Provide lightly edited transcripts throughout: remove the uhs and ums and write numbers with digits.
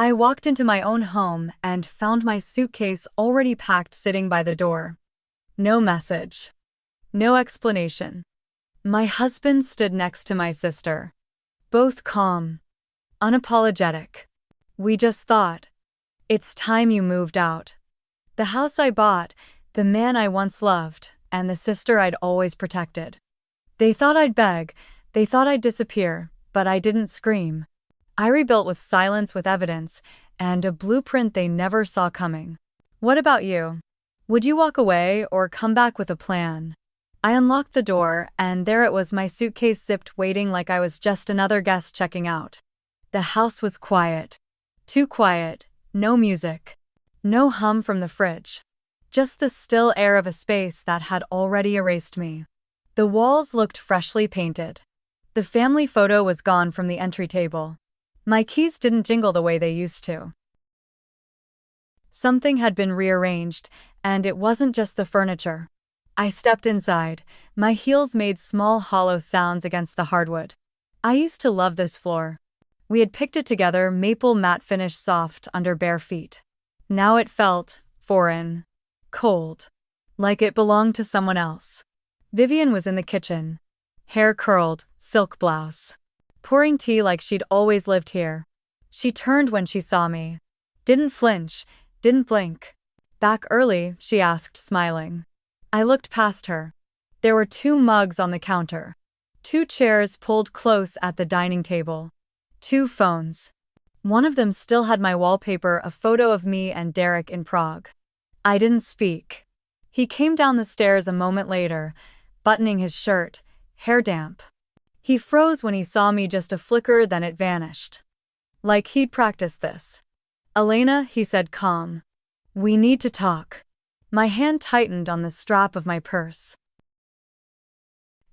I walked into my own home and found my suitcase already packed sitting by the door. No message. No explanation. My husband stood next to my sister. Both calm. Unapologetic. We just thought, it's time you moved out. The house I bought, the man I once loved, and the sister I'd always protected. They thought I'd beg, they thought I'd disappear, but I didn't scream. I rebuilt with silence, with evidence, and a blueprint they never saw coming. What about you? Would you walk away or come back with a plan? I unlocked the door, and there it was, my suitcase zipped, waiting like I was just another guest checking out. The house was quiet. Too quiet. No music. No hum from the fridge. Just the still air of a space that had already erased me. The walls looked freshly painted. The family photo was gone from the entry table. My keys didn't jingle the way they used to. Something had been rearranged, and it wasn't just the furniture. I stepped inside. My heels made small hollow sounds against the hardwood. I used to love this floor. We had picked it together, maple matte finish, soft under bare feet. Now it felt foreign, cold, like it belonged to someone else. Vivian was in the kitchen, hair curled, silk blouse, pouring tea like she'd always lived here. She turned when she saw me. Didn't flinch, didn't blink. Back early? She asked, smiling. I looked past her. There were 2 mugs on the counter. 2 chairs pulled close at the dining table. 2 phones. One of them still had my wallpaper, a photo of me and Derek in Prague. I didn't speak. He came down the stairs a moment later, buttoning his shirt, hair damp. He froze when he saw me, just a flicker, then it vanished. Like he'd practiced this. Elena, he said, calm. We need to talk. My hand tightened on the strap of my purse.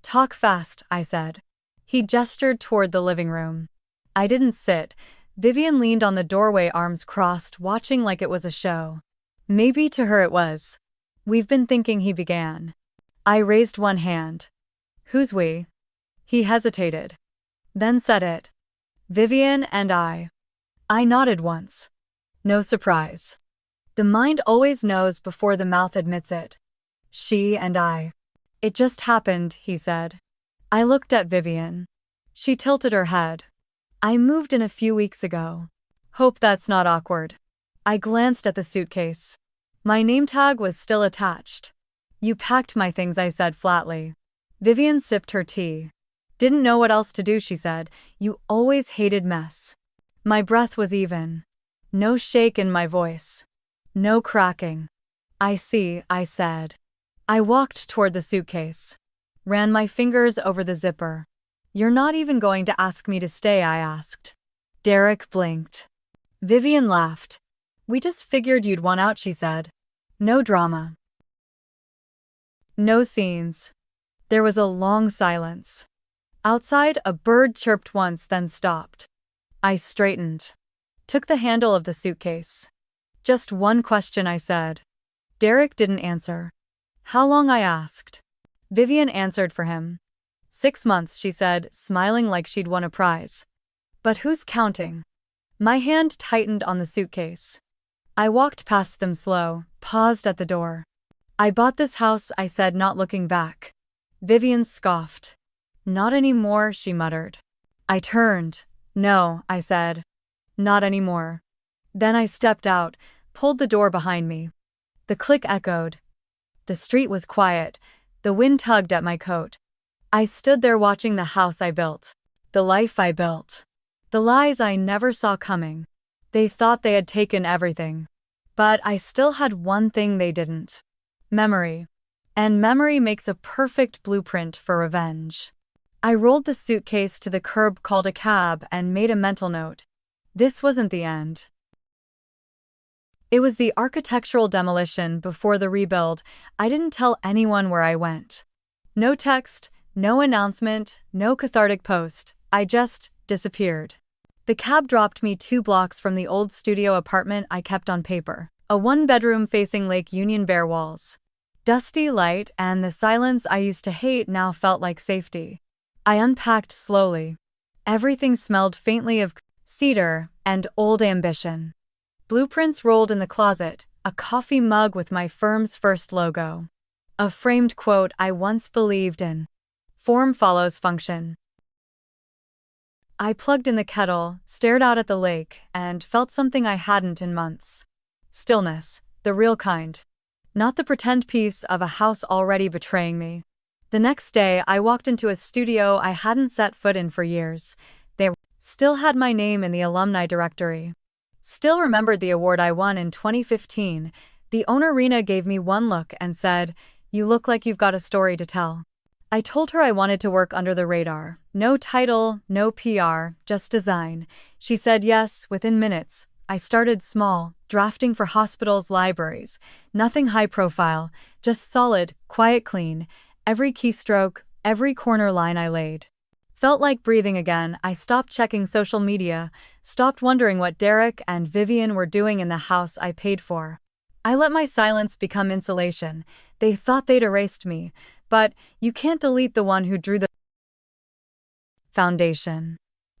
Talk fast, I said. He gestured toward the living room. I didn't sit. Vivian leaned on the doorway, arms crossed, watching like it was a show. Maybe to her it was. We've been thinking, he began. I raised one hand. Who's we? He hesitated. Then said it. Vivian and I. I nodded once. No surprise. The mind always knows before the mouth admits it. She and I. It just happened, he said. I looked at Vivian. She tilted her head. I moved in a few weeks ago. Hope that's not awkward. I glanced at the suitcase. My name tag was still attached. You packed my things, I said flatly. Vivian sipped her tea. Didn't know what else to do, she said. You always hated mess. My breath was even. No shake in my voice. No cracking. I see, I said. I walked toward the suitcase. Ran my fingers over the zipper. You're not even going to ask me to stay, I asked. Derek blinked. Vivian laughed. We just figured you'd want out, she said. No drama. No scenes. There was a long silence. Outside, a bird chirped once, then stopped. I straightened. Took the handle of the suitcase. Just one question, I said. Derek didn't answer. How long, I asked. Vivian answered for him. 6 months, she said, smiling like she'd won a prize. But who's counting? My hand tightened on the suitcase. I walked past them slow, paused at the door. I bought this house, I said, not looking back. Vivian scoffed. Not anymore, she muttered. I turned. No, I said. Not anymore. Then I stepped out, pulled the door behind me. The click echoed. The street was quiet. The wind tugged at my coat. I stood there watching the house I built. The life I built. The lies I never saw coming. They thought they had taken everything. But I still had one thing they didn't. Memory. And memory makes a perfect blueprint for revenge. I rolled the suitcase to the curb, called a cab, and made a mental note. This wasn't the end. It was the architectural demolition before the rebuild. I didn't tell anyone where I went. No text, no announcement, no cathartic post. I just disappeared. The cab dropped me 2 blocks from the old studio apartment I kept on paper. A 1-bedroom facing Lake Union, bare walls. Dusty light, and the silence I used to hate now felt like safety. I unpacked slowly. Everything smelled faintly of cedar and old ambition. Blueprints rolled in the closet, a coffee mug with my firm's first logo. A framed quote I once believed in. Form follows function. I plugged in the kettle, stared out at the lake, and felt something I hadn't in months. Stillness, the real kind. Not the pretend piece of a house already betraying me. The next day, I walked into a studio I hadn't set foot in for years. They still had my name in the alumni directory. Still remembered the award I won in 2015. The owner Rena gave me one look and said, "You look like you've got a story to tell." I told her I wanted to work under the radar. No title, no PR, just design. She said yes within minutes. I started small, drafting for hospitals, libraries. Nothing high profile, just solid, quiet, clean. Every keystroke, every corner line I laid. Felt like breathing again. I stopped checking social media, stopped wondering what Derek and Vivian were doing in the house I paid for. I let my silence become insulation. They thought they'd erased me, but you can't delete the one who drew the foundation.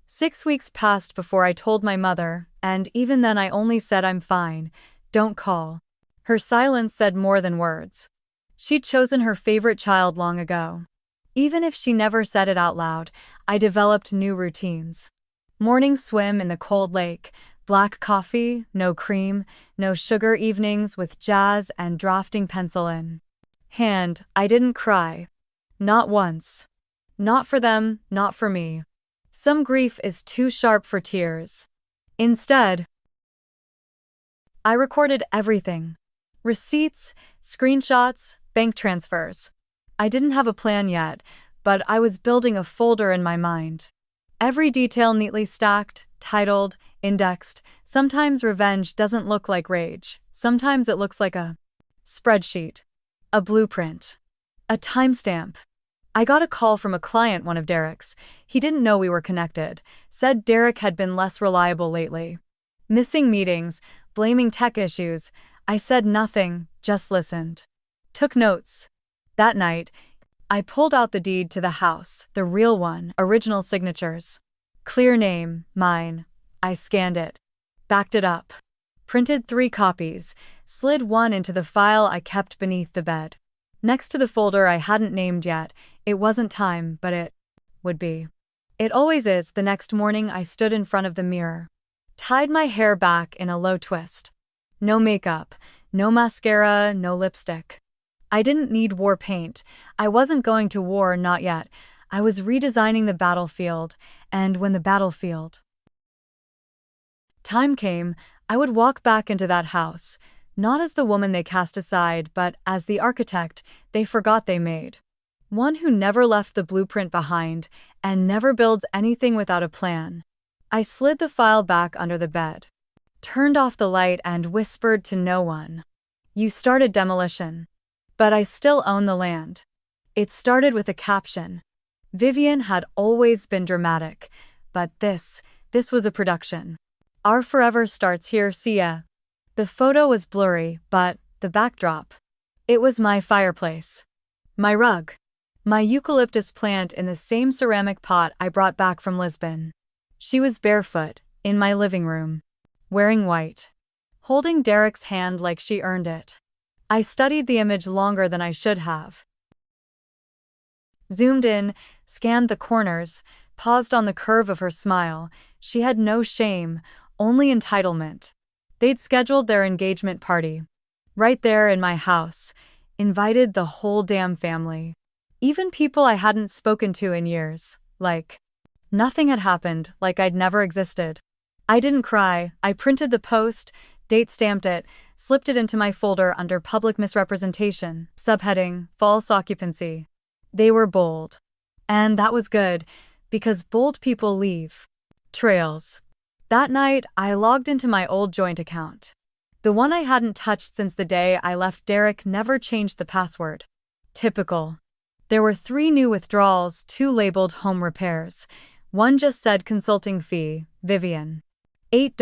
6 weeks passed before I told my mother, and even then I only said I'm fine, don't call. Her silence said more than words. She'd chosen her favorite child long ago. Even if she never said it out loud, I developed new routines. Morning swim in the cold lake, black coffee, no cream, no sugar evenings with jazz and drafting pencil in hand. I didn't cry. Not once. Not for them, not for me. Some grief is too sharp for tears. Instead, I recorded everything. Receipts, screenshots, bank transfers. I didn't have a plan yet, but I was building a folder in my mind. Every detail neatly stacked, titled, indexed. Sometimes revenge doesn't look like rage. Sometimes it looks like a spreadsheet, a blueprint, a timestamp. I got a call from a client, one of Derek's. He didn't know we were connected. Said Derek had been less reliable lately. Missing meetings, blaming tech issues. I said nothing, just listened. Took notes. That night, I pulled out the deed to the house, the real one, original signatures. Clear name, mine. I scanned it. Backed it up. Printed 3 copies, slid one into the file I kept beneath the bed. Next to the folder I hadn't named yet. It wasn't time, but it would be. It always is. The next morning I stood in front of the mirror. Tied my hair back in a low twist. No makeup, no mascara, no lipstick. I didn't need war paint. I wasn't going to war, not yet. I was redesigning the battlefield, and when the battlefield time came, I would walk back into that house, not as the woman they cast aside, but as the architect they forgot they made. One who never left the blueprint behind and never builds anything without a plan. I slid the file back under the bed, turned off the light and whispered to no one. You started demolition. But I still own the land. It started with a caption. Vivian had always been dramatic, but this was a production. Our forever starts here, see ya. The photo was blurry, but the backdrop. It was my fireplace. My rug. My eucalyptus plant in the same ceramic pot I brought back from Lisbon. She was barefoot, in my living room. Wearing white. Holding Derek's hand like she earned it. I studied the image longer than I should have. Zoomed in, scanned the corners, paused on the curve of her smile. She had no shame, only entitlement. They'd scheduled their engagement party. Right there in my house. Invited the whole damn family. Even people I hadn't spoken to in years. Like nothing had happened, like I'd never existed. I didn't cry. I printed the post, date stamped it, slipped it into my folder under public misrepresentation, subheading, false occupancy. They were bold. And that was good, because bold people leave trails. That night, I logged into my old joint account. The one I hadn't touched since the day I left. Derek never changed the password. Typical. There were 3 new withdrawals, 2 labeled home repairs. One just said consulting fee, Vivian. $8,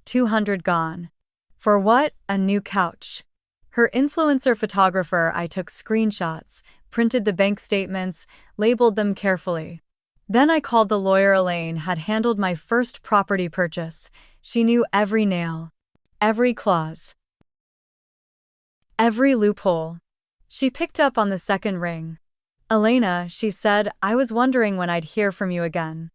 $200 gone. For what? A new couch. Her influencer photographer. I took screenshots, printed the bank statements, labeled them carefully. Then I called the lawyer Elaine had handled my first property purchase. She knew every nail, every clause, every loophole. She picked up on the second ring. Elena, she said, I was wondering when I'd hear from you again.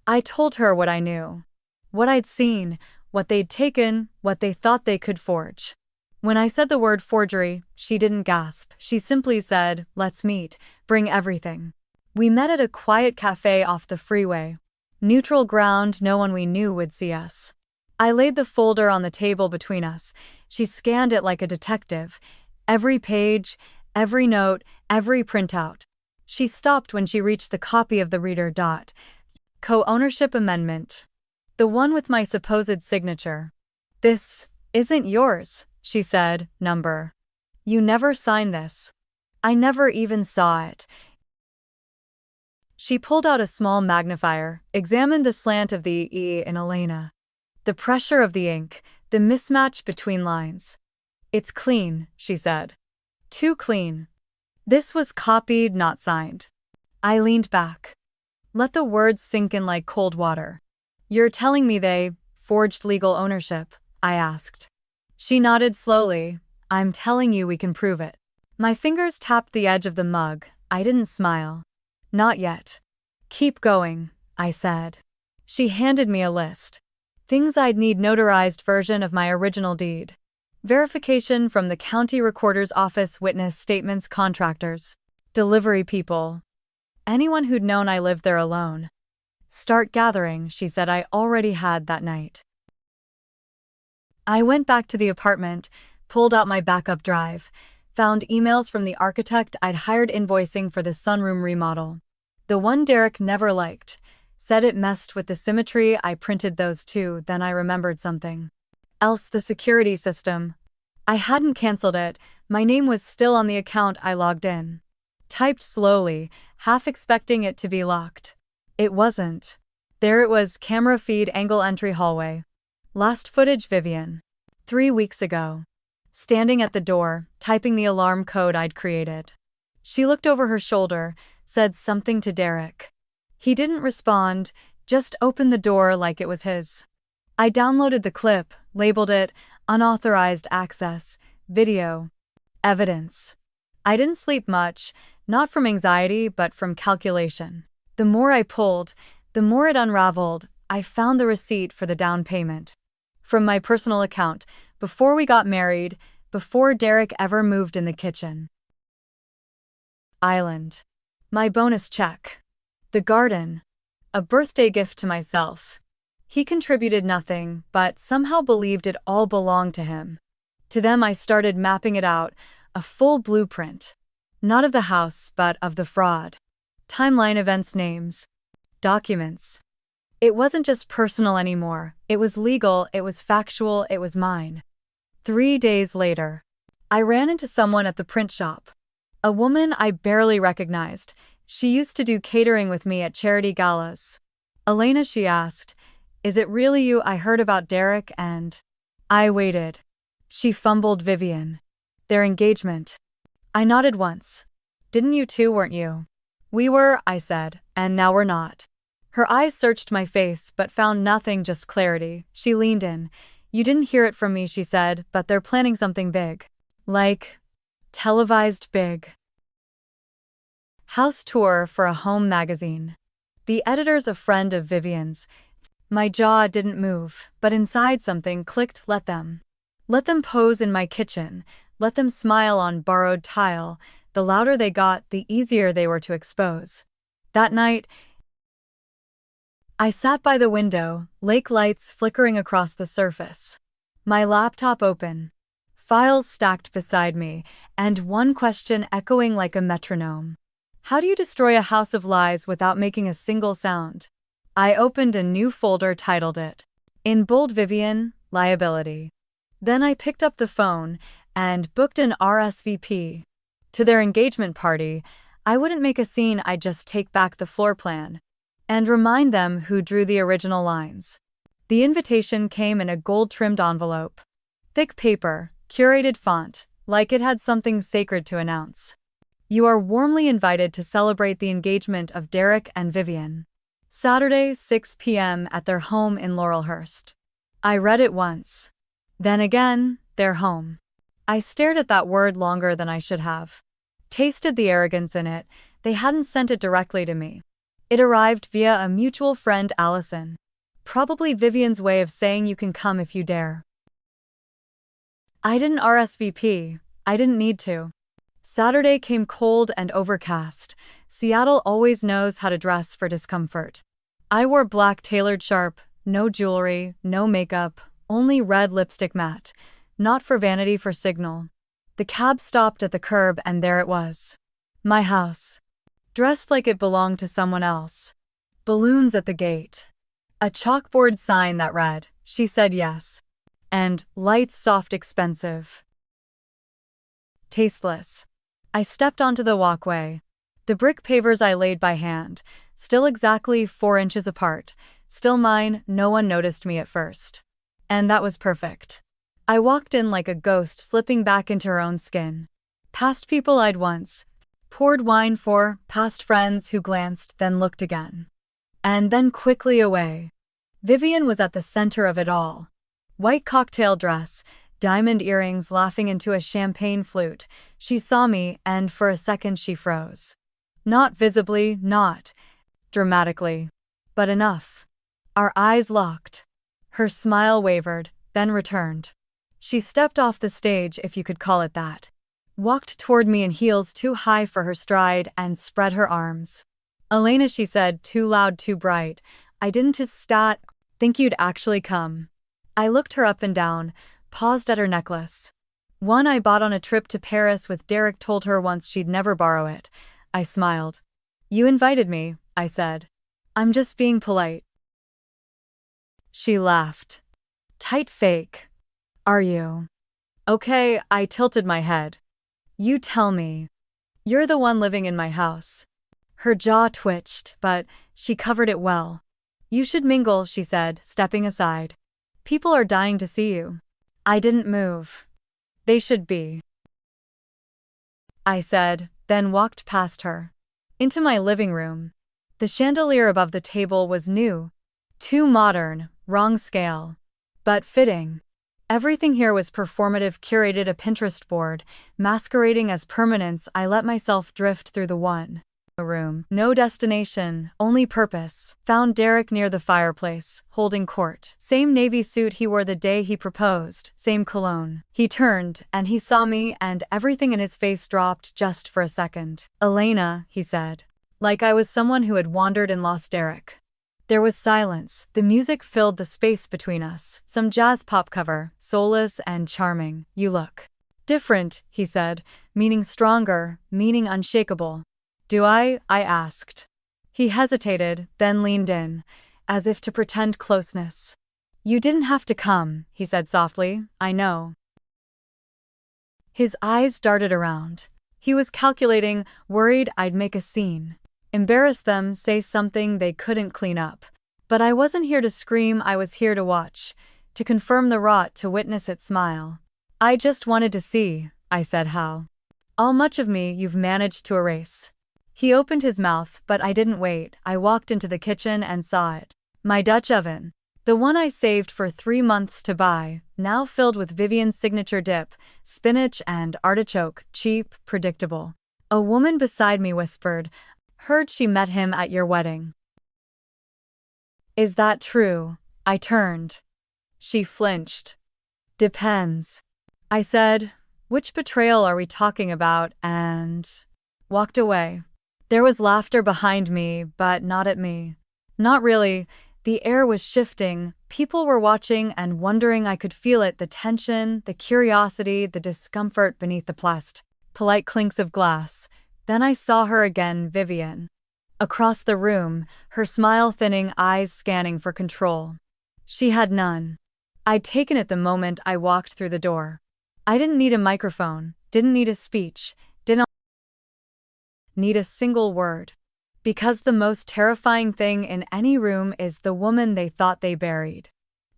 I told her what I knew, what I'd seen, what they'd taken, what they thought they could forge. When I said the word forgery, she didn't gasp. She simply said, let's meet, bring everything. We met at a quiet cafe off the freeway. Neutral ground, no one we knew would see us. I laid the folder on the table between us. She scanned it like a detective. Every page, every note, every printout. She stopped when she reached the copy of the reader. Co-ownership amendment. The one with my supposed signature. This isn't yours, she said, number. You never signed this. I never even saw it. She pulled out a small magnifier, examined the slant of the E in Elena. The pressure of the ink, the mismatch between lines. It's clean, she said. Too clean. This was copied, not signed. I leaned back. Let the words sink in like cold water. You're telling me they forged legal ownership? I asked. She nodded slowly. I'm telling you we can prove it. My fingers tapped the edge of the mug. I didn't smile. Not yet. Keep going, I said. She handed me a list. Things I'd need: notarized version of my original deed. Verification from the county recorder's office, witness statements, contractors, delivery people. Anyone who'd known I lived there alone. Start gathering, she said. I already had that night. I went back to the apartment, pulled out my backup drive, found emails from the architect I'd hired invoicing for the sunroom remodel. The one Derek never liked. Said it messed with the symmetry. I printed those too, then I remembered something else: the security system. I hadn't canceled it. My name was still on the account. I logged in. Typed slowly, half expecting it to be locked. It wasn't. There it was: camera feed, angle, entry, hallway. Last footage, Vivian. 3 weeks ago. Standing at the door, typing the alarm code I'd created. She looked over her shoulder, said something to Derek. He didn't respond, just opened the door like it was his. I downloaded the clip, labeled it unauthorized access, video, evidence. I didn't sleep much, not from anxiety but from calculation. The more I pulled, the more it unraveled. I found the receipt for the down payment. From my personal account, before we got married, before Derek ever moved in the kitchen. Island. My bonus check. The garden. A birthday gift to myself. He contributed nothing, but somehow believed it all belonged to him. To them I started mapping it out, a full blueprint. Not of the house, but of the fraud. Timeline, events, names. Documents. It wasn't just personal anymore. It was legal, it was factual, it was mine. 3 days later, I ran into someone at the print shop. A woman I barely recognized. She used to do catering with me at charity galas. Elena, she asked, is it really you? I heard about Derek and... I waited. She fumbled. Vivian. Their engagement. I nodded once. Didn't you too, weren't you? We were, I said, and now we're not. Her eyes searched my face but found nothing, just clarity. She leaned in. You didn't hear it from me, she said, but they're planning something big. Like, televised big. House tour for a home magazine. The editor's a friend of Vivian's. My jaw didn't move, but inside something clicked. Let them. Let them pose in my kitchen. Let them smile on borrowed tile. The louder they got, the easier they were to expose. That night, I sat by the window, lake lights flickering across the surface. My laptop open. Files stacked beside me, and one question echoing like a metronome. How do you destroy a house of lies without making a single sound? I opened a new folder, titled it, in bold, Vivian, liability. Then I picked up the phone and booked an RSVP. To their engagement party. I wouldn't make a scene, I'd just take back the floor plan and remind them who drew the original lines. The invitation came in a gold-trimmed envelope. Thick paper, curated font, like it had something sacred to announce. You are warmly invited to celebrate the engagement of Derek and Vivian. Saturday, 6 p.m. at their home in Laurelhurst. I read it once. Then again, their home. I stared at that word longer than I should have. Tasted the arrogance in it. They hadn't sent it directly to me. It arrived via a mutual friend, Allison. Probably Vivian's way of saying you can come if you dare. I didn't RSVP. I didn't need to. Saturday came cold and overcast. Seattle always knows how to dress for discomfort. I wore black tailored sharp, no jewelry, no makeup, only red lipstick matte. Not for vanity, for signal. The cab stopped at the curb and there it was. My house. Dressed like it belonged to someone else. Balloons at the gate. A chalkboard sign that read, "She said yes." And lights soft, expensive. Tasteless. I stepped onto the walkway. The brick pavers I laid by hand, still exactly 4 inches apart, still mine. No one noticed me at first. And that was perfect. I walked in like a ghost, slipping back into her own skin. Past people I'd once poured wine for, past friends who glanced, then looked again. And then quickly away. Vivian was at the center of it all. White cocktail dress, diamond earrings, laughing into a champagne flute. She saw me, and for a second she froze. Not visibly, not dramatically, but enough. Our eyes locked. Her smile wavered, then returned. She stepped off the stage, if you could call it that. Walked toward me in heels too high for her stride and spread her arms. "Elena," she said, too loud, too bright. "I didn't just think you'd actually come." I looked her up and down, paused at her necklace. One I bought on a trip to Paris with Derek, told her once she'd never borrow it. I smiled. "You invited me," I said. "I'm just being polite." She laughed. "Tight fake. Are you?" "Okay," I tilted my head. "You tell me. You're the one living in my house." Her jaw twitched, but she covered it well. "You should mingle," she said, stepping aside. "People are dying to see you." I didn't move. "They should be," I said, then walked past her. Into my living room. The chandelier above the table was new. Too modern, wrong scale. But fitting. Everything here was performative, curated, a Pinterest board, masquerading as permanence. I let myself drift through the one room. No destination, only purpose. Found Derek near the fireplace, holding court. Same navy suit he wore the day he proposed, same cologne. He turned, and he saw me, and everything in his face dropped just for a second. "Elena," he said. Like I was someone who had wandered and lost Derek. There was silence. The music filled the space between us. Some jazz pop cover, soulless and charming. "You look different," he said, meaning stronger, meaning unshakable. "Do I?" I asked. He hesitated, then leaned in, as if to pretend closeness. "You didn't have to come," he said softly. "I know." His eyes darted around. He was calculating, worried I'd make a scene. Embarrass them, say something they couldn't clean up. But I wasn't here to scream, I was here to watch, to confirm the rot, to witness it smile. "I just wanted to see," I said, "how all much of me you've managed to erase." He opened his mouth, but I didn't wait. I walked into the kitchen and saw it. My Dutch oven. The one I saved for 3 months to buy, now filled with Vivian's signature dip, spinach and artichoke, cheap, predictable. A woman beside me whispered, "Heard she met him at your wedding." "Is that true?" I turned. She flinched. "Depends," I said. "Which betrayal are we talking about?" And walked away. There was laughter behind me, but not at me. Not really. The air was shifting. People were watching and wondering. I could feel it, the tension, the curiosity, the discomfort beneath the polite clinks of glass. Then I saw her again, Vivian. Across the room, her smile thinning, eyes scanning for control. She had none. I'd taken it the moment I walked through the door. I didn't need a microphone, didn't need a speech, didn't need a single word. Because the most terrifying thing in any room is the woman they thought they buried.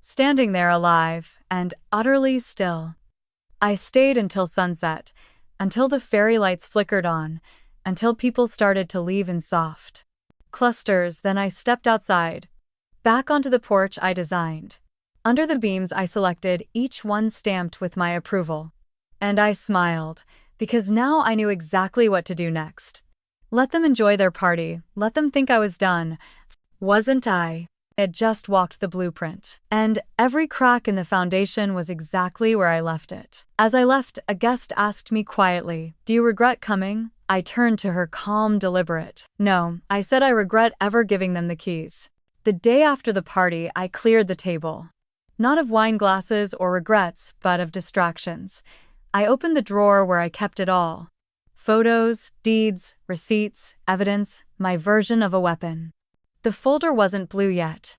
Standing there alive and utterly still. I stayed until sunset, until the fairy lights flickered on, until people started to leave in soft clusters, then I stepped outside. Back onto the porch I designed. Under the beams I selected, each one stamped with my approval. And I smiled, because now I knew exactly what to do next. Let them enjoy their party, let them think I was done. Wasn't I? I had just walked the blueprint. And every crack in the foundation was exactly where I left it. As I left, a guest asked me quietly, "Do you regret coming?" I turned to her, calm, deliberate. "No," I said, "I regret ever giving them the keys." The day after the party, I cleared the table. Not of wine glasses or regrets, but of distractions. I opened the drawer where I kept it all. Photos, deeds, receipts, evidence, my version of a weapon. The folder wasn't blue yet.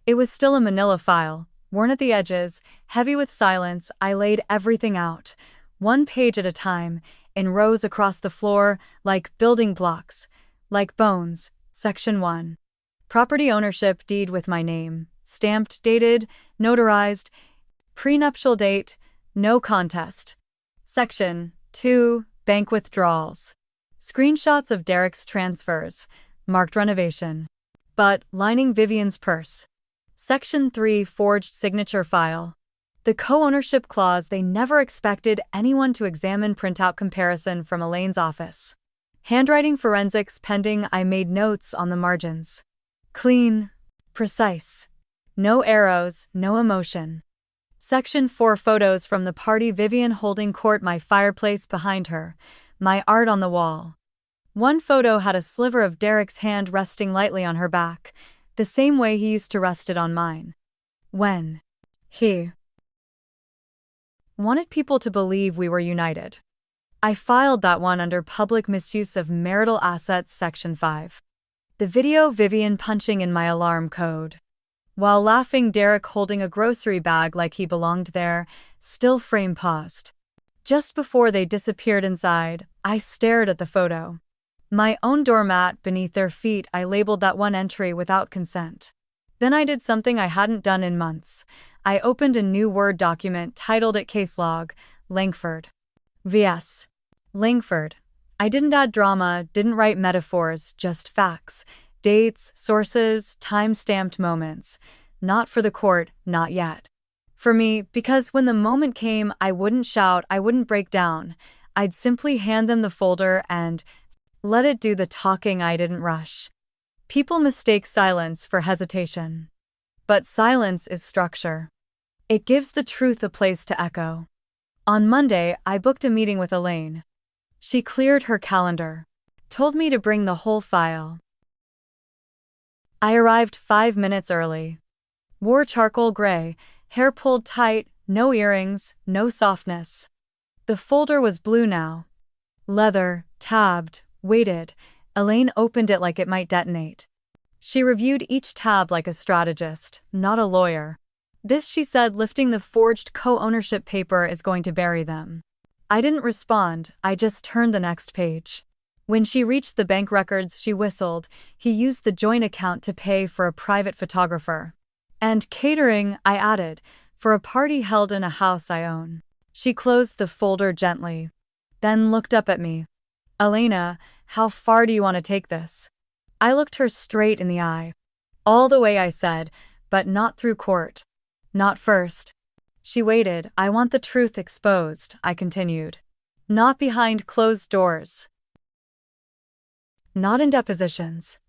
It was still a manila file, worn at the edges, heavy with silence. I laid everything out, one page at a time, in rows across the floor, like building blocks, like bones. Section 1. Property ownership deed with my name, stamped, dated, notarized, prenuptial date, no contest. Section 2. Bank withdrawals. Screenshots of Derek's transfers, marked renovation. But lining Vivian's purse. Section 3. Forged signature file. The co-ownership clause they never expected anyone to examine. Printout comparison from Elaine's office. Handwriting forensics pending. I made notes on the margins. Clean. Precise. No arrows, no emotion. Section 4. Photos from the party. Vivian holding court, my fireplace behind her, my art on the wall. One photo had a sliver of Derek's hand resting lightly on her back, the same way he used to rest it on mine. When he wanted people to believe we were united. I filed that one under public misuse of marital assets. Section 5. The video, Vivian punching in my alarm code. While laughing, Derek holding a grocery bag like he belonged there, still frame paused. Just before they disappeared inside, I stared at the photo. My own doormat beneath their feet. I labeled that one entry without consent. Then I did something I hadn't done in months. I opened a new Word document, titled it Case Log, Langford. vs. Langford. I didn't add drama, didn't write metaphors, just facts, dates, sources, time-stamped moments. Not for the court, not yet. For me, because when the moment came, I wouldn't shout, I wouldn't break down. I'd simply hand them the folder and let it do the talking. I didn't rush. People mistake silence for hesitation. But silence is structure. It gives the truth a place to echo. On Monday, I booked a meeting with Elaine. She cleared her calendar. Told me to bring the whole file. I arrived 5 minutes early. Wore charcoal gray, hair pulled tight, no earrings, no softness. The folder was blue now. Leather, tabbed, weighted. Elaine opened it like it might detonate. She reviewed each tab like a strategist, not a lawyer. This, she said, lifting the forged co-ownership paper, is going to bury them. I didn't respond, I just turned the next page. When she reached the bank records, she whistled. He used the joint account to pay for a private photographer. And catering, I added, for a party held in a house I own. She closed the folder gently, then looked up at me. Elena, how far do you want to take this? I looked her straight in the eye. All the way, I said, but not through court. Not first. She waited. I want the truth exposed, I continued. Not behind closed doors. Not in depositions.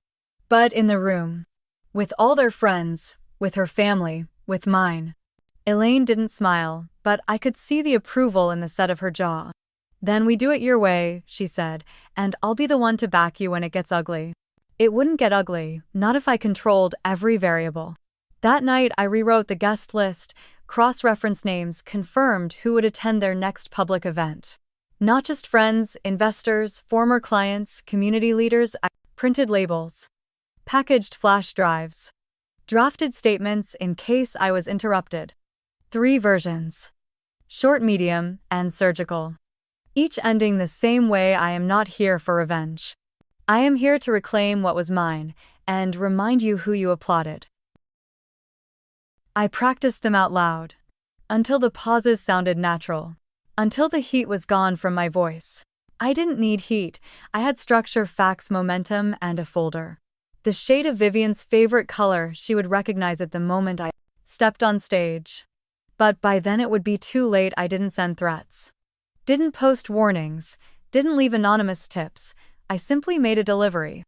But in the room. With all their friends, with her family, with mine. Elaine didn't smile, but I could see the approval in the set of her jaw. Then we do it your way, she said, and I'll be the one to back you when it gets ugly. It wouldn't get ugly, not if I controlled every variable. That night I rewrote the guest list, cross-referenced names, confirmed who would attend their next public event. Not just friends, investors, former clients, community leaders, printed labels, packaged flash drives, drafted statements in case I was interrupted. 3 versions. Short, medium, and surgical. Each ending the same way. I am not here for revenge. I am here to reclaim what was mine, and remind you who you applauded. I practiced them out loud, until the pauses sounded natural, until the heat was gone from my voice. I didn't need heat. I had structure, facts, momentum, and a folder. The shade of Vivian's favorite color, she would recognize it the moment I stepped on stage. But by then it would be too late. I didn't send threats. Didn't post warnings. Didn't leave anonymous tips. I simply made a delivery.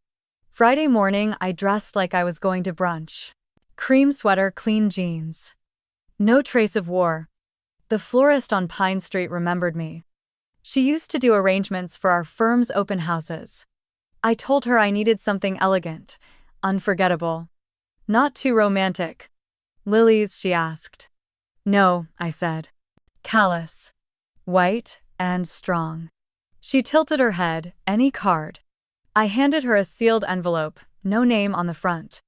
Friday morning, I dressed like I was going to brunch. Cream sweater, clean jeans. No trace of war. The florist on Pine Street remembered me. She used to do arrangements for our firm's open houses. I told her I needed something elegant, unforgettable. Not too romantic. Lilies, she asked. No, I said. Callous. White and strong. She tilted her head. Any card. I handed her a sealed envelope, no name on the front.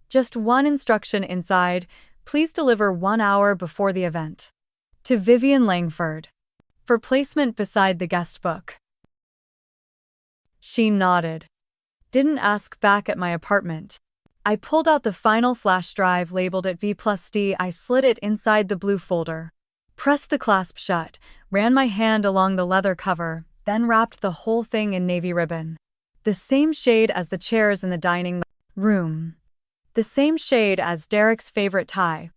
Just one instruction inside: please deliver 1 hour before the event. To Vivian Langford. For placement beside the guest book. She nodded. Didn't ask back at my apartment. I pulled out the final flash drive, labeled it V+D. I slid it inside the blue folder. Pressed the clasp shut, ran my hand along the leather cover, then wrapped the whole thing in navy ribbon. The same shade as the chairs in the dining room. The same shade as Derek's favorite tie.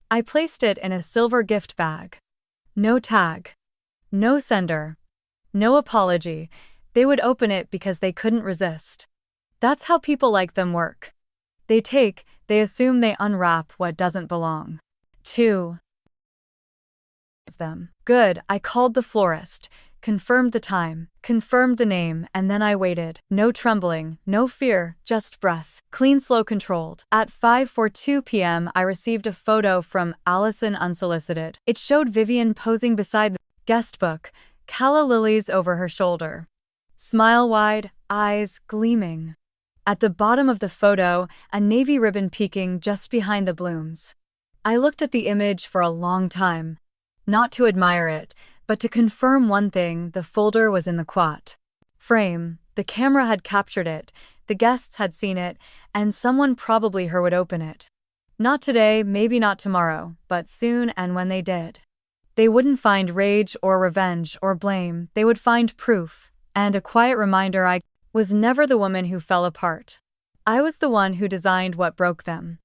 I placed it in a silver gift bag. No tag. No sender. No apology. They would open it because they couldn't resist. That's how people like them work. They take, they assume, they unwrap what doesn't belong to them. Good, I called the florist, confirmed the time, confirmed the name, and then I waited. No trembling, no fear, just breath. Clean, slow, controlled. At 5:42 p.m. I received a photo from Allison unsolicited. It showed Vivian posing beside the guest book, calla lilies over her shoulder. Smile wide, eyes gleaming. At the bottom of the photo, a navy ribbon peeking just behind the blooms. I looked at the image for a long time. Not to admire it, but to confirm one thing: the folder was in the quat frame. The camera had captured it, the guests had seen it, and someone, probably her, would open it. Not today, maybe not tomorrow, but soon, and when they did, they wouldn't find rage or revenge or blame. They would find proof, and a quiet reminder I was never the woman who fell apart. I was the one who designed what broke them.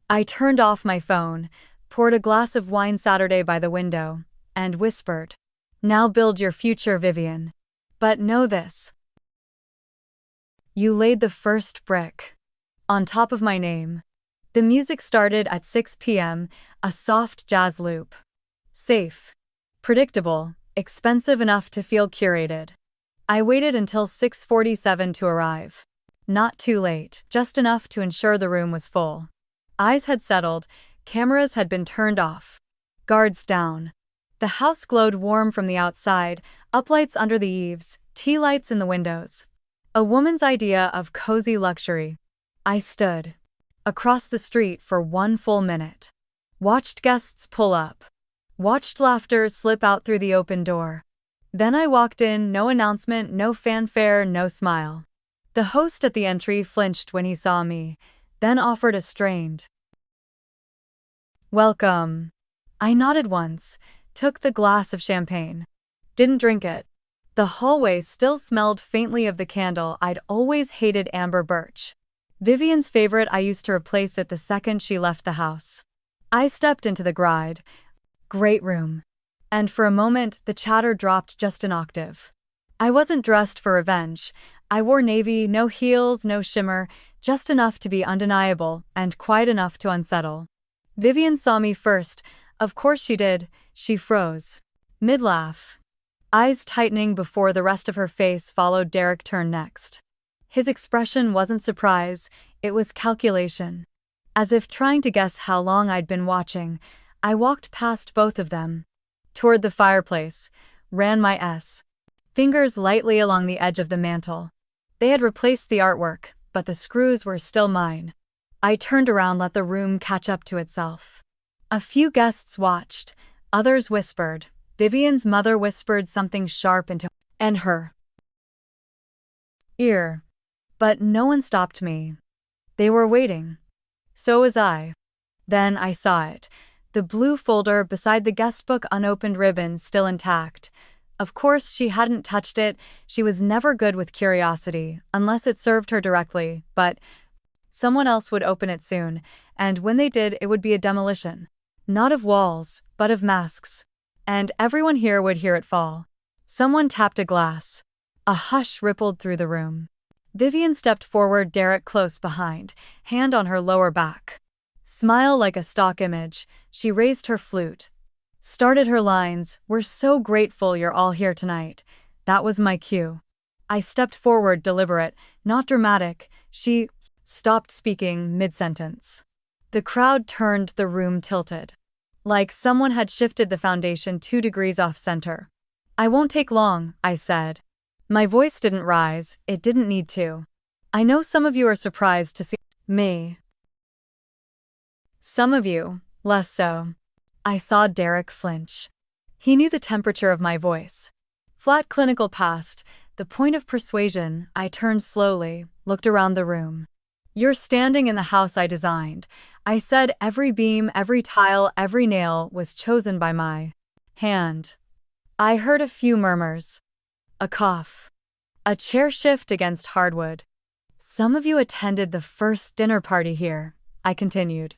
I turned off my phone, poured a glass of wine Saturday by the window, and whispered, "Now build your future, Vivian. But know this. You laid the first brick." On top of my name. The music started at 6 p.m., a soft jazz loop. Safe. Predictable. Expensive enough to feel curated. I waited until 6:47 to arrive. Not too late, just enough to ensure the room was full. Eyes had settled, cameras had been turned off. Guards down. The house glowed warm from the outside, uplights under the eaves, tea lights in the windows. A woman's idea of cozy luxury. I stood across the street for 1 full minute. Watched guests pull up. Watched laughter slip out through the open door. Then I walked in, no announcement, no fanfare, no smile. The host at the entry flinched when he saw me, then offered a strained welcome. I nodded once, took the glass of champagne. Didn't drink it. The hallway still smelled faintly of the candle I'd always hated, amber birch. Vivian's favorite. I used to replace it the second she left the house. I stepped into the great room. And for a moment, the chatter dropped just an octave. I wasn't dressed for revenge. I wore navy, no heels, no shimmer, just enough to be undeniable and quiet enough to unsettle. Vivian saw me first. Of course she did. She froze. Mid-laugh. Eyes tightening before the rest of her face followed. Derek turned next. His expression wasn't surprise, it was calculation. As if trying to guess how long I'd been watching, I walked past both of them. Toward the fireplace, ran my fingers lightly along the edge of the mantel. They had replaced the artwork, but the screws were still mine. I turned around, let the room catch up to itself. A few guests watched, others whispered. Vivian's mother whispered something sharp into her ear. But no one stopped me. They were waiting. So was I. Then I saw it. The blue folder beside the guestbook, unopened ribbon still intact. Of course, she hadn't touched it. She was never good with curiosity, unless it served her directly, but someone else would open it soon, and when they did, it would be a demolition. Not of walls, but of masks. And everyone here would hear it fall. Someone tapped a glass. A hush rippled through the room. Vivian stepped forward, Derek close behind, hand on her lower back. Smile like a stock image, she raised her flute. Started her lines, "We're so grateful you're all here tonight." That was my cue. I stepped forward, deliberate, not dramatic. She stopped speaking mid-sentence. The crowd turned, the room tilted. Like someone had shifted the foundation 2 degrees off center. "I won't take long," I said. My voice didn't rise, it didn't need to. "I know some of you are surprised to see me. Some of you, less so." I saw Derek flinch. He knew the temperature of my voice. Flat, clinical, past the point of persuasion. I turned slowly, looked around the room. "You're standing in the house I designed," I said. Every beam, every tile, every nail was chosen by my hand. I heard a few murmurs. A cough. A chair shift against hardwood. "Some of you attended the first dinner party here," I continued.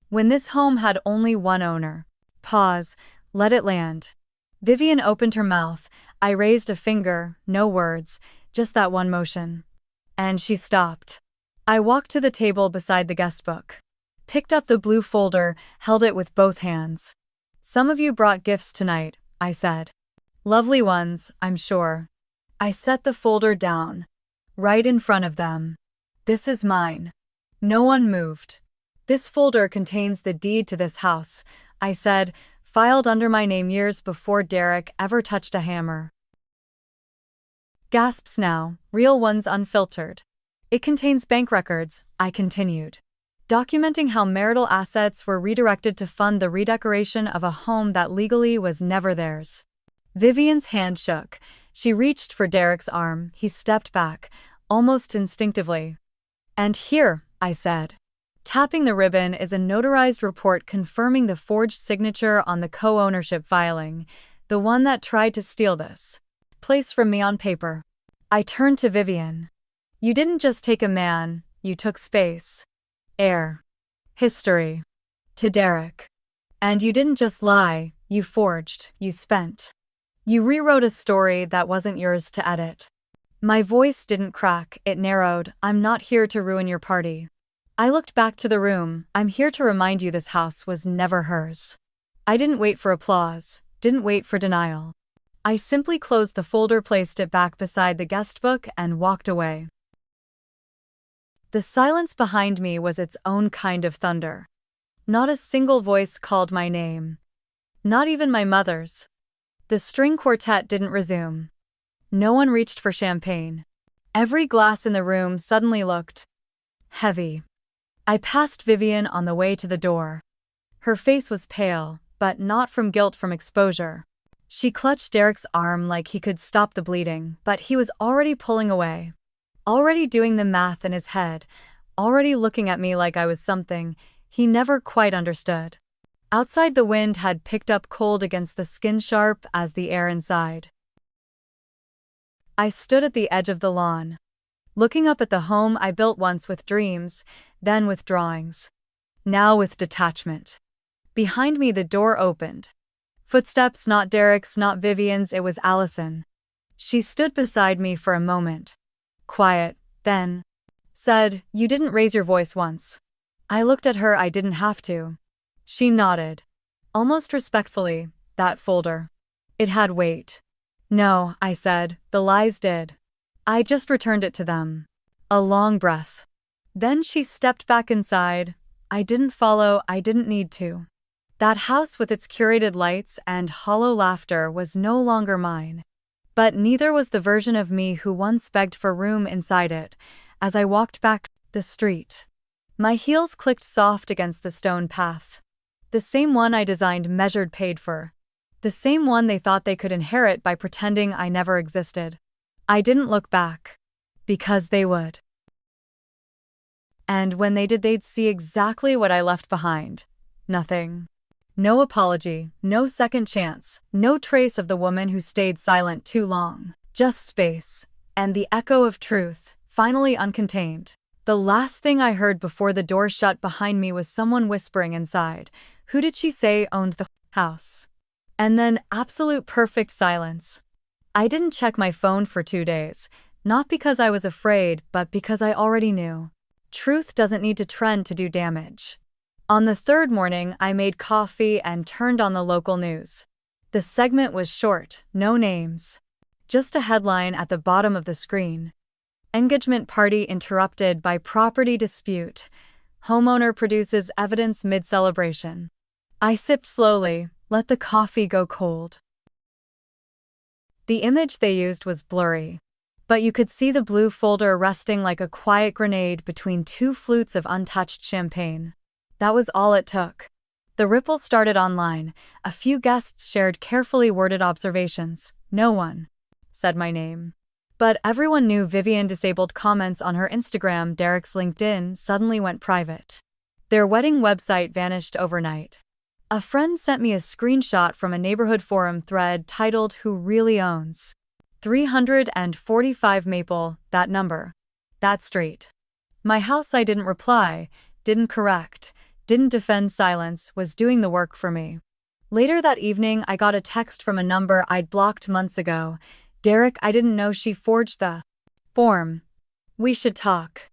"When this home had only one owner." Pause. Let it land. Vivian opened her mouth. I raised a finger, no words, just that one motion. And she stopped. I walked to the table beside the guest book. Picked up the blue folder, held it with both hands. "Some of you brought gifts tonight," I said. "Lovely ones, I'm sure." I set the folder down. Right in front of them. "This is mine." No one moved. "This folder contains the deed to this house," I said, "filed under my name years before Derek ever touched a hammer." Gasps now, real ones, unfiltered. "It contains bank records," I continued, "documenting how marital assets were redirected to fund the redecoration of a home that legally was never theirs." Vivian's hand shook. She reached for Derek's arm. He stepped back, almost instinctively. "And here," I said. Tapping the ribbon, is a notarized report confirming the forged signature on the co-ownership filing, the one that tried to steal this place from me on paper. I turned to Vivian. "You didn't just take a man, you took space, air, history." To Derek. "And you didn't just lie, you forged, you spent. You rewrote a story that wasn't yours to edit." My voice didn't crack, it narrowed. "I'm not here to ruin your party." I looked back to the room. "I'm here to remind you this house was never hers." I didn't wait for applause, didn't wait for denial. I simply closed the folder, placed it back beside the guest book, and walked away. The silence behind me was its own kind of thunder. Not a single voice called my name. Not even my mother's. The string quartet didn't resume. No one reached for champagne. Every glass in the room suddenly looked heavy. I passed Vivian on the way to the door. Her face was pale, but not from guilt, from exposure. She clutched Derek's arm like he could stop the bleeding, but he was already pulling away. Already doing the math in his head. Already looking at me like I was something he never quite understood. Outside, the wind had picked up, cold against the skin, sharp as the air inside. I stood at the edge of the lawn, looking up at the home I built once with dreams, then with drawings, now with detachment. Behind me, the door opened. Footsteps, not Derek's, not Vivian's, it was Allison. She stood beside me for a moment. Quiet, then said, "You didn't raise your voice once." I looked at her. I didn't have to. She nodded. Almost respectfully. "That folder. It had weight." "No," I said, "the lies did. I just returned it to them." A long breath. Then she stepped back inside. I didn't follow, I didn't need to. That house with its curated lights and hollow laughter was no longer mine. But neither was the version of me who once begged for room inside it. As I walked back the street, my heels clicked soft against the stone path. The same one I designed, measured, paid for. The same one they thought they could inherit by pretending I never existed. I didn't look back. Because they would. And when they did, they'd see exactly what I left behind. Nothing. No apology, no second chance, no trace of the woman who stayed silent too long. Just space, and the echo of truth, finally uncontained. The last thing I heard before the door shut behind me was someone whispering inside, "Who did she say owned the house?" And then absolute perfect silence. I didn't check my phone for 2 days, not because I was afraid, but because I already knew. Truth doesn't need to trend to do damage. On the third morning, I made coffee and turned on the local news. The segment was short, no names. Just a headline at the bottom of the screen. Engagement party interrupted by property dispute. Homeowner produces evidence mid-celebration. I sipped slowly, let the coffee go cold. The image they used was blurry, but you could see the blue folder resting like a quiet grenade between two flutes of untouched champagne. That was all it took. The ripples started online. A few guests shared carefully worded observations. No one said my name. But everyone knew Vivian disabled comments on her Instagram. Derek's LinkedIn suddenly went private. Their wedding website vanished overnight. A friend sent me a screenshot from a neighborhood forum thread titled "Who Really Owns 345 Maple, that number, that street." My house. I didn't reply, didn't correct, didn't defend. Silence was doing the work for me. Later that evening, I got a text from a number I'd blocked months ago. "Derek, I didn't know she forged the form. We should talk."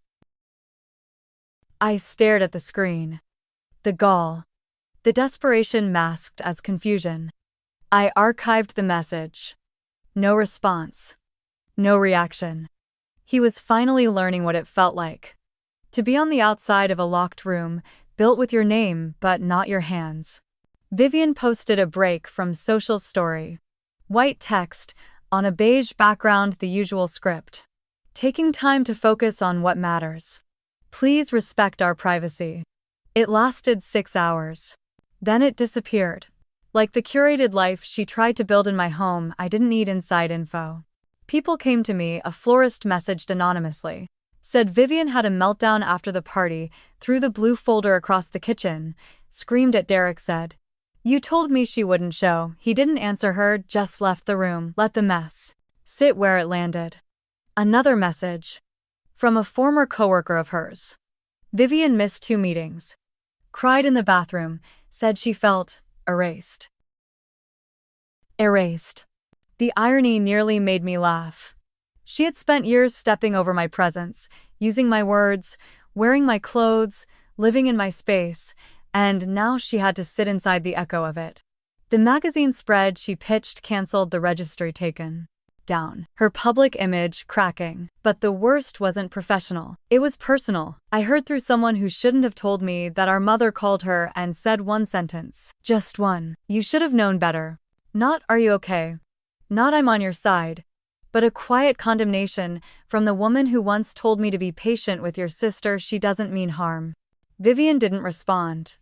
I stared at the screen. The gall. The desperation masked as confusion. I archived the message. No response. No reaction. He was finally learning what it felt like to be on the outside of a locked room, built with your name but not your hands. Vivian posted a break from social story. White text, on a beige background, the usual script. Taking time to focus on what matters. Please respect our privacy. It lasted 6 hours. Then it disappeared. Like the curated life she tried to build in my home, I didn't need inside info. People came to me. A florist messaged anonymously. Said Vivian had a meltdown after the party, threw the blue folder across the kitchen, screamed at Derek. Said, "You told me she wouldn't show." He didn't answer her, just left the room. Let the mess sit where it landed. Another message. From a former coworker of hers. Vivian missed 2 meetings. Cried in the bathroom, said she felt erased. Erased. The irony nearly made me laugh. She had spent years stepping over my presence, using my words, wearing my clothes, living in my space, and now she had to sit inside the echo of it. The magazine spread she pitched canceled, the registry taken down, her public image cracking. But the worst wasn't professional. It was personal. I heard through someone who shouldn't have told me that our mother called her and said one sentence. Just one. "You should have known better." Not "Are you okay?" Not "I'm on your side." But a quiet condemnation from the woman who once told me to be patient with your sister. She doesn't mean harm. Vivian didn't respond.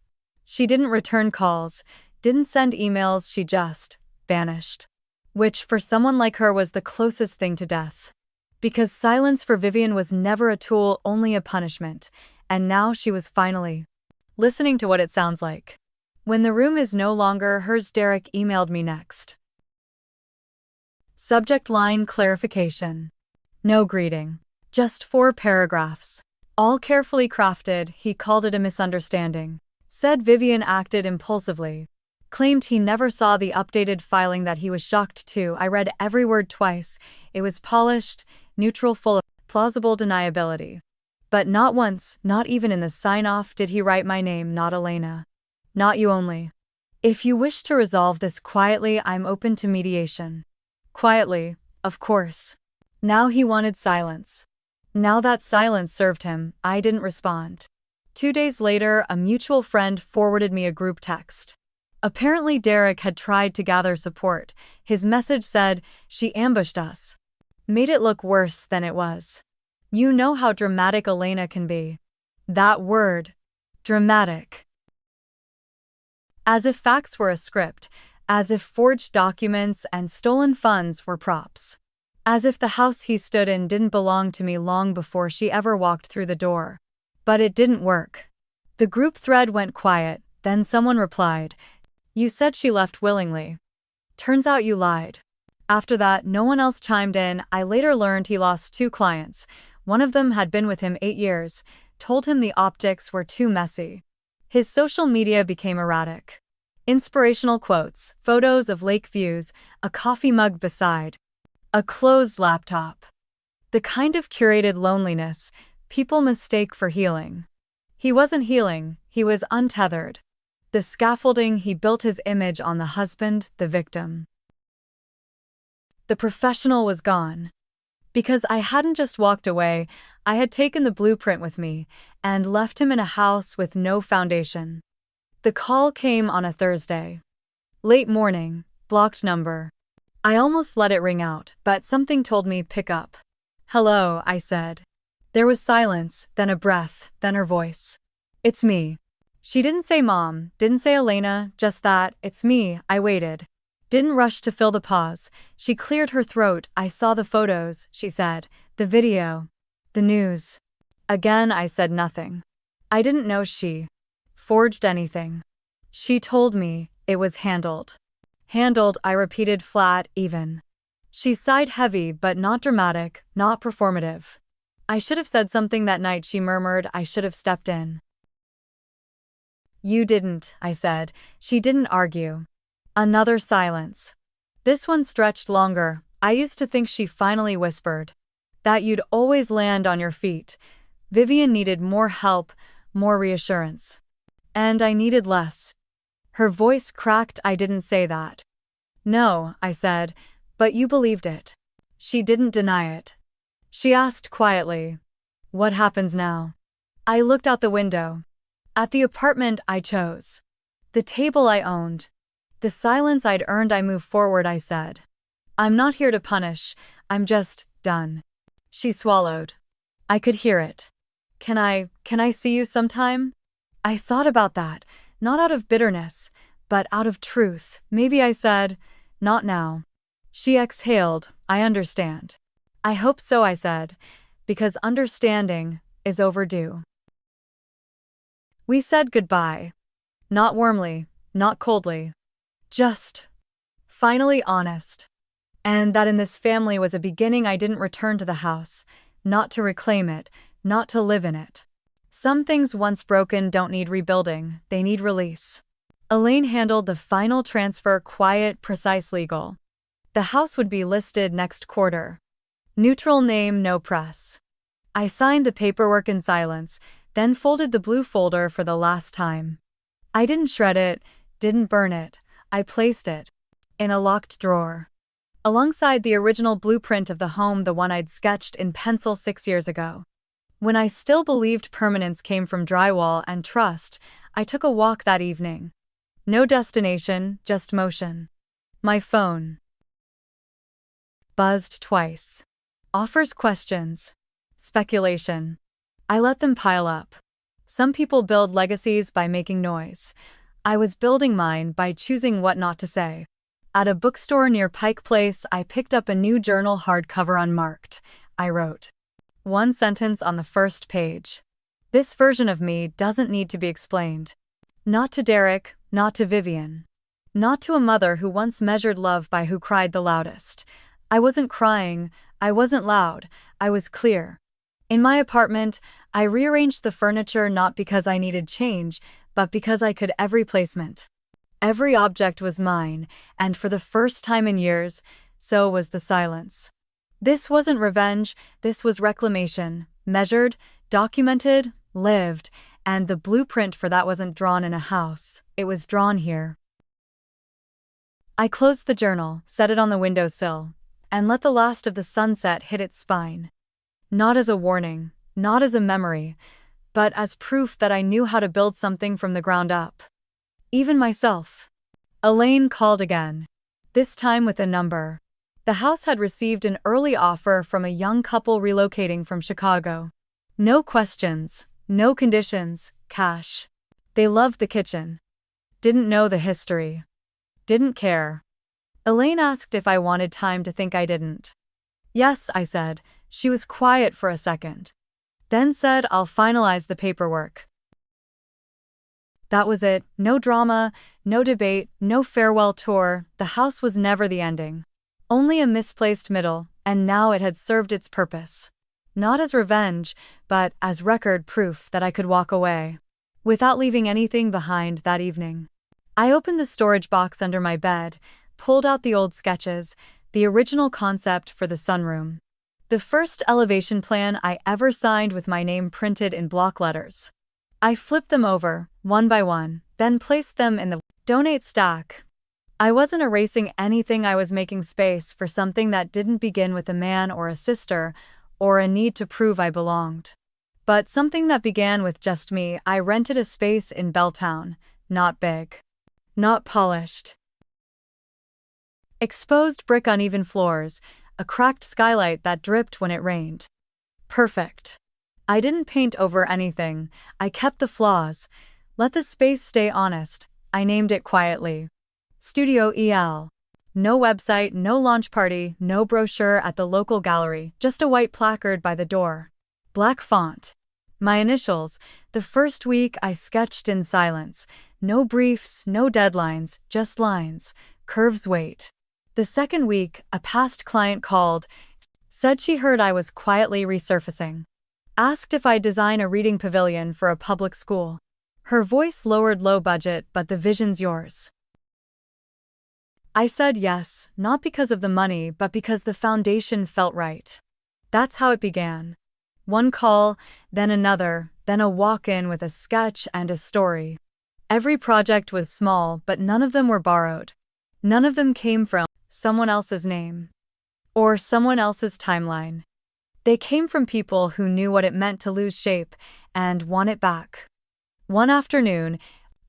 She didn't return calls, didn't send emails. She just vanished. Which, for someone like her, was the closest thing to death. Because silence for Vivian was never a tool, only a punishment. And now she was finally listening to what it sounds like. When the room is no longer hers. Derek emailed me next. Subject line clarification. No greeting. Just 4 paragraphs. All carefully crafted. He called it a misunderstanding. Said Vivian acted impulsively. Claimed he never saw the updated filing that he was shocked too. I read every word twice. It was polished, neutral, full of plausible deniability. But not once, not even in the sign-off, did he write my name. Not Elena. Not you only. If you wish to resolve this quietly, I'm open to mediation. Quietly, of course. Now he wanted silence. Now that silence served him, I didn't respond. 2 days later, a mutual friend forwarded me a group text. Apparently Derek had tried to gather support. His message said, "She ambushed us." Made it look worse than it was. You know how dramatic Elena can be. That word. Dramatic. As if facts were a script. As if forged documents and stolen funds were props. As if the house he stood in didn't belong to me long before she ever walked through the door. But it didn't work. The group thread went quiet, then someone replied, You said she left willingly. Turns out you lied. After that, no one else chimed in. I later learned he lost 2 clients. One of them had been with him 8 years, told him the optics were too messy. His social media became erratic. Inspirational quotes, photos of lake views, a coffee mug beside, a closed laptop. The kind of curated loneliness people mistake for healing. He wasn't healing, he was untethered. The scaffolding he built his image on, the husband, the victim. The professional was gone. Because I hadn't just walked away, I had taken the blueprint with me and left him in a house with no foundation. The call came on a Thursday. Late morning, blocked number. I almost let it ring out, but something told me pick up. Hello, I said. There was silence, then a breath, then her voice. It's me. She didn't say Mom, didn't say Elena, just that, it's me. I waited. Didn't rush to fill the pause. She cleared her throat. I saw the photos, she said. The video. The news. Again I said nothing. I didn't know she forged anything. She told me it was handled. Handled, I repeated flat, even. She sighed heavy but not dramatic, not performative. I should have said something that night, she murmured. I should have stepped in. You didn't, I said. She didn't argue. Another silence. This one stretched longer. I used to think, she finally whispered, that you'd always land on your feet. Vivian needed more help, more reassurance. And I needed less. Her voice cracked. I didn't say that. No, I said, but you believed it. She didn't deny it. She asked quietly, what happens now? I looked out the window. At the apartment I chose. The table I owned. The silence I'd earned. I moved forward. I said, I'm not here to punish, I'm just done. She swallowed. I could hear it. Can I see you sometime? I thought about that, not out of bitterness, but out of truth. Maybe, I said, not now. She exhaled. I understand. I hope so, I said, because understanding is overdue. We said goodbye. Not warmly, not coldly. Just finally honest. And that in this family was a beginning. I didn't return to the house, not to reclaim it, not to live in it. Some things once broken don't need rebuilding, they need release. Elaine handled the final transfer, quiet, precise, legal. The house would be listed next quarter. Neutral name, no press. I signed the paperwork in silence, then folded the blue folder for the last time. I didn't shred it, didn't burn it. I placed it in a locked drawer, alongside the original blueprint of the home, the one I'd sketched in pencil 6 years ago. When I still believed permanence came from drywall and trust, I took a walk that evening. No destination, just motion. My phone buzzed twice. Offers, questions, speculation. I let them pile up. Some people build legacies by making noise. I was building mine by choosing what not to say. At a bookstore near Pike Place, I picked up a new journal, hardcover, unmarked. I wrote one sentence on the first page. This version of me doesn't need to be explained. Not to Derek, not to Vivian. Not to a mother who once measured love by who cried the loudest. I wasn't crying, I wasn't loud, I was clear. In my apartment, I rearranged the furniture not because I needed change, but because I could. Every placement. Every object was mine, and for the first time in years, so was the silence. This wasn't revenge, this was reclamation, measured, documented, lived, and the blueprint for that wasn't drawn in a house, it was drawn here. I closed the journal, set it on the windowsill, and let the last of the sunset hit its spine. Not as a warning, not as a memory, but as proof that I knew how to build something from the ground up. Even myself. Elaine called again. This time with a number. The house had received an early offer from a young couple relocating from Chicago. No questions, no conditions, cash. They loved the kitchen. Didn't know the history. Didn't care. Elaine asked if I wanted time to think. I didn't. Yes, I said. She was quiet for a second. Then said, I'll finalize the paperwork. That was it. No drama, no debate, no farewell tour. The house was never the ending. Only a misplaced middle, and now it had served its purpose. Not as revenge, but as record proof that I could walk away without leaving anything behind that evening. I opened the storage box under my bed, pulled out the old sketches, the original concept for the sunroom. The first elevation plan I ever signed with my name printed in block letters. I flipped them over, one by one, then placed them in the donate stack. I wasn't erasing anything, I was making space for something that didn't begin with a man or a sister, or a need to prove I belonged. But something that began with just me. I rented a space in Belltown, not big. Not polished. Exposed brick, uneven floors, a cracked skylight that dripped when it rained. Perfect. I didn't paint over anything, I kept the flaws. Let the space stay honest, I named it quietly. Studio EL. No website, no launch party, no brochure at the local gallery, just a white placard by the door. Black font. My initials. The first week I sketched in silence. No briefs, no deadlines, just lines. Curves wait. The second week, a past client called. Said she heard I was quietly resurfacing. Asked if I'd design a reading pavilion for a public school. Her voice lowered, low budget, but the vision's yours. I said yes, not because of the money, but because the foundation felt right. That's how it began. One call, then another, then a walk-in with a sketch and a story. Every project was small, but none of them were borrowed. None of them came from someone else's name or someone else's timeline. They came from people who knew what it meant to lose shape and want it back. One afternoon,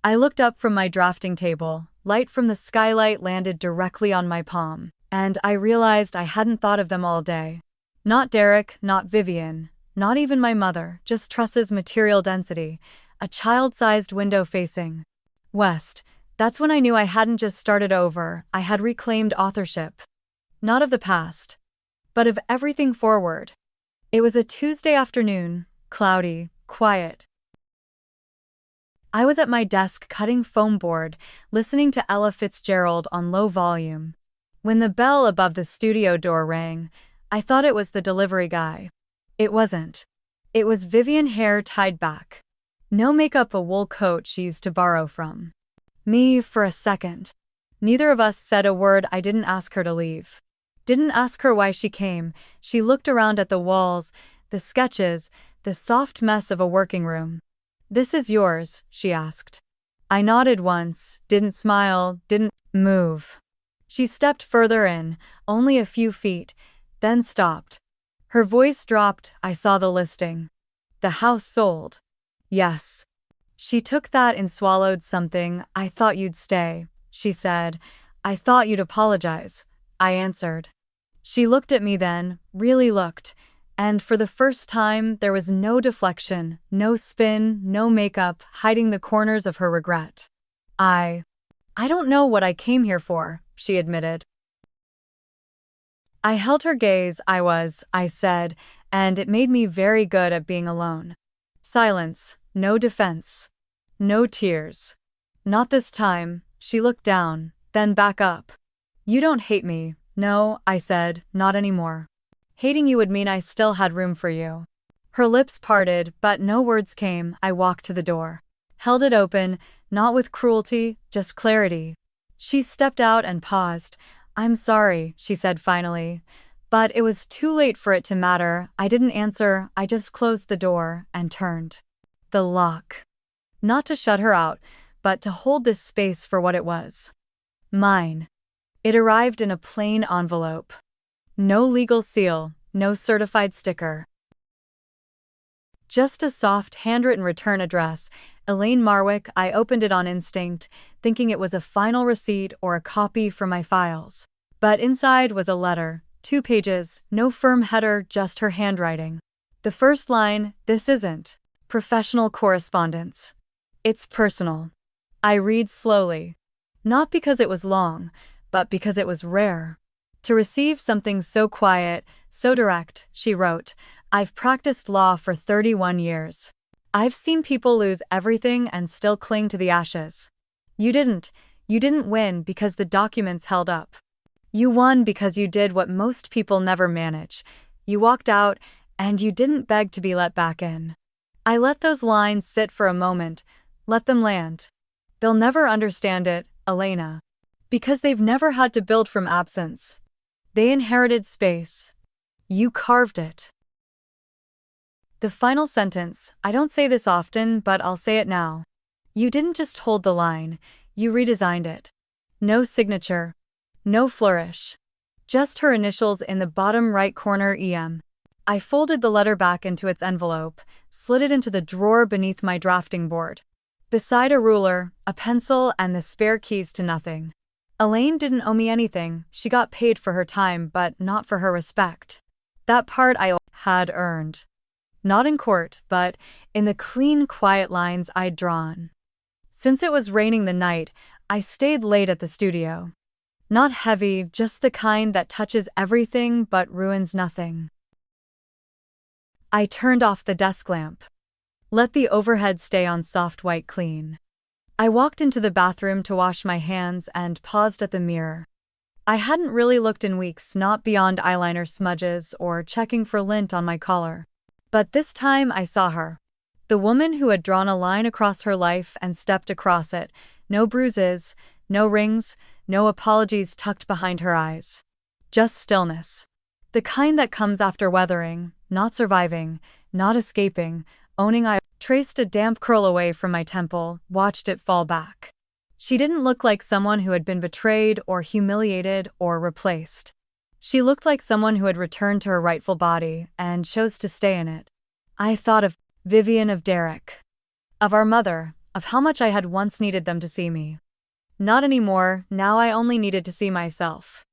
I looked up from my drafting table. Light from the skylight landed directly on my palm, and I realized I hadn't thought of them all day. Not Derek, not Vivian, not even my mother, just trusses, material density, a child-sized window facing west. That's when I knew I hadn't just started over, I had reclaimed authorship. Not of the past, but of everything forward. It was a Tuesday afternoon, cloudy, quiet. I was at my desk cutting foam board, listening to Ella Fitzgerald on low volume. When the bell above the studio door rang, I thought it was the delivery guy. It wasn't. It was Vivian, hair tied back. No makeup, a wool coat she used to borrow from me. For a second, neither of us said a word. I didn't ask her to leave. Didn't ask her why she came. She looked around at the walls, the sketches, the soft mess of a working room. "This is yours," she asked. I nodded once, didn't smile, didn't move. She stepped further in, only a few feet, then stopped. Her voice dropped. I saw the listing. The house sold. Yes. She took that and swallowed something. "I thought you'd stay," she said. "I thought you'd apologize," I answered. She looked at me then, really looked, and for the first time there was no deflection, no spin, no makeup hiding the corners of her regret. I don't know what I came here for," she admitted. I held her gaze. I said, and it made me very good at being alone. Silence, no defense. No tears. "Not this time." She looked down, then back up. "You don't hate me." "No," I said, "not anymore. Hating you would mean I still had room for you." Her lips parted, but no words came. I walked to the door. Held it open, not with cruelty, just clarity. She stepped out and paused. "I'm sorry," she said finally. But it was too late for it to matter. I didn't answer. I just closed the door and turned the lock. Not to shut her out, but to hold this space for what it was. Mine. It arrived in a plain envelope. No legal seal, no certified sticker. Just a soft, handwritten return address, Elaine Marwick. I opened it on instinct, thinking it was a final receipt or a copy for my files. But inside was a letter, 2 pages, no firm header, just her handwriting. The first line, "This isn't professional correspondence. It's personal." I read slowly. Not because it was long, but because it was rare. To receive something so quiet, so direct, she wrote, "I've practiced law for 31 years. I've seen people lose everything and still cling to the ashes. You didn't. You didn't win because the documents held up. You won because you did what most people never manage. You walked out, and you didn't beg to be let back in. I let those lines sit for a moment, let them land. They'll never understand it, Elena. Because they've never had to build from absence. They inherited space. You carved it. The final sentence, I don't say this often, but I'll say it now. You didn't just hold the line, you redesigned it. No signature. No flourish. Just her initials in the bottom right corner EM. I folded the letter back into its envelope, slid it into the drawer beneath my drafting board. Beside a ruler, a pencil, and the spare keys to nothing. Elaine didn't owe me anything, she got paid for her time but not for her respect. That part I had earned. Not in court, but in the clean, quiet lines I'd drawn. Since it was raining the night, I stayed late at the studio. Not heavy, just the kind that touches everything but ruins nothing. I turned off the desk lamp. Let the overhead stay on soft white clean. I walked into the bathroom to wash my hands and paused at the mirror. I hadn't really looked in weeks, not beyond eyeliner smudges or checking for lint on my collar. But this time I saw her. The woman who had drawn a line across her life and stepped across it. No bruises, no rings, no apologies tucked behind her eyes. Just stillness. The kind that comes after weathering, not surviving, not escaping, owning. I traced a damp curl away from my temple, watched it fall back. She didn't look like someone who had been betrayed or humiliated or replaced. She looked like someone who had returned to her rightful body and chose to stay in it. I thought of Vivian, of Derek, of our mother, of how much I had once needed them to see me. Not anymore, now I only needed to see myself.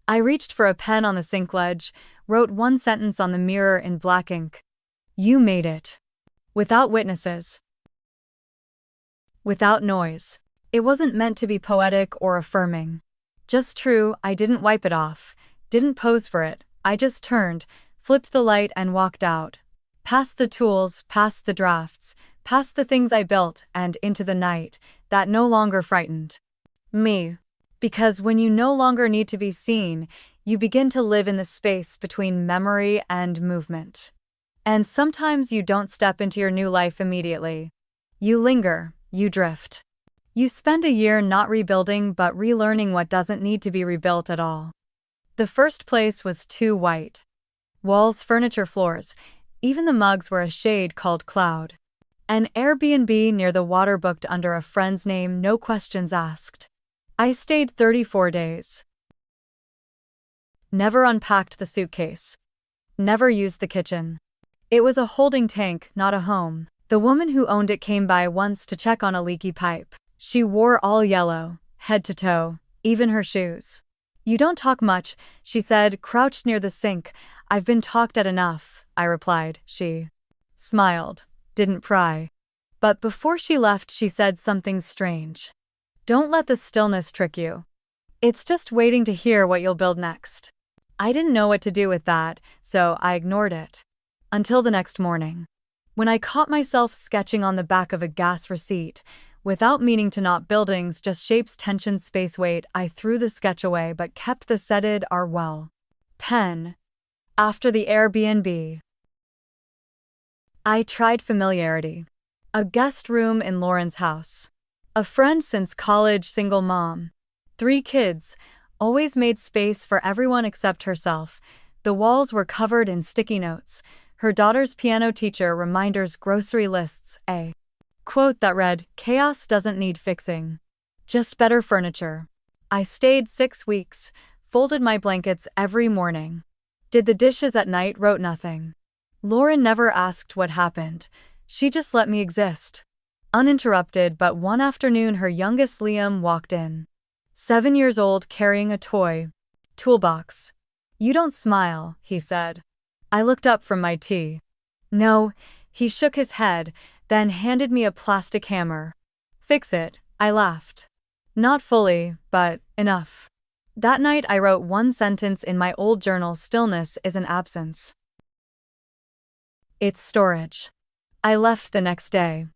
I reached for a pen on the sink ledge, wrote one sentence on the mirror in black ink. You made it. Without witnesses. Without noise. It wasn't meant to be poetic or affirming. Just true, I didn't wipe it off, didn't pose for it, I just turned, flipped the light and walked out. Past the tools, past the drafts, past the things I built, and into the night that no longer frightened me. Because when you no longer need to be seen, you begin to live in the space between memory and movement. And sometimes you don't step into your new life immediately. You linger, you drift. You spend a year not rebuilding but relearning what doesn't need to be rebuilt at all. The first place was too white. Walls, furniture, floors. Even the mugs were a shade called cloud. An Airbnb near the water booked under a friend's name, no questions asked. I stayed 34 days. Never unpacked the suitcase. Never used the kitchen. It was a holding tank, not a home. The woman who owned it came by once to check on a leaky pipe. She wore all yellow, head to toe, even her shoes. You don't talk much, she said, crouched near the sink. I've been talked at enough, I replied. She smiled, didn't pry. But before she left, she said something strange. Don't let the stillness trick you. It's just waiting to hear what you'll build next. I didn't know what to do with that, so I ignored it. Until the next morning, when I caught myself sketching on the back of a gas receipt, without meaning to, not buildings, just shapes, tension, space, weight. I threw the sketch away but kept the setted pen. After the Airbnb, I tried familiarity. A guest room in Lauren's house. A friend since college, single mom. 3 kids, always made space for everyone except herself. The walls were covered in sticky notes. Her daughter's piano teacher, reminders, grocery lists, a quote that read, "Chaos doesn't need fixing. Just better furniture." I stayed 6 weeks, folded my blankets every morning. Did the dishes at night, wrote nothing. Lauren never asked what happened. She just let me exist. Uninterrupted, but one afternoon her youngest Liam walked in. 7 years old, carrying a toy toolbox. You don't smile, he said. I looked up from my tea. No, he shook his head, then handed me a plastic hammer. Fix it, I laughed. Not fully, but enough. That night I wrote one sentence in my old journal: stillness is an absence. It's storage. I left the next day.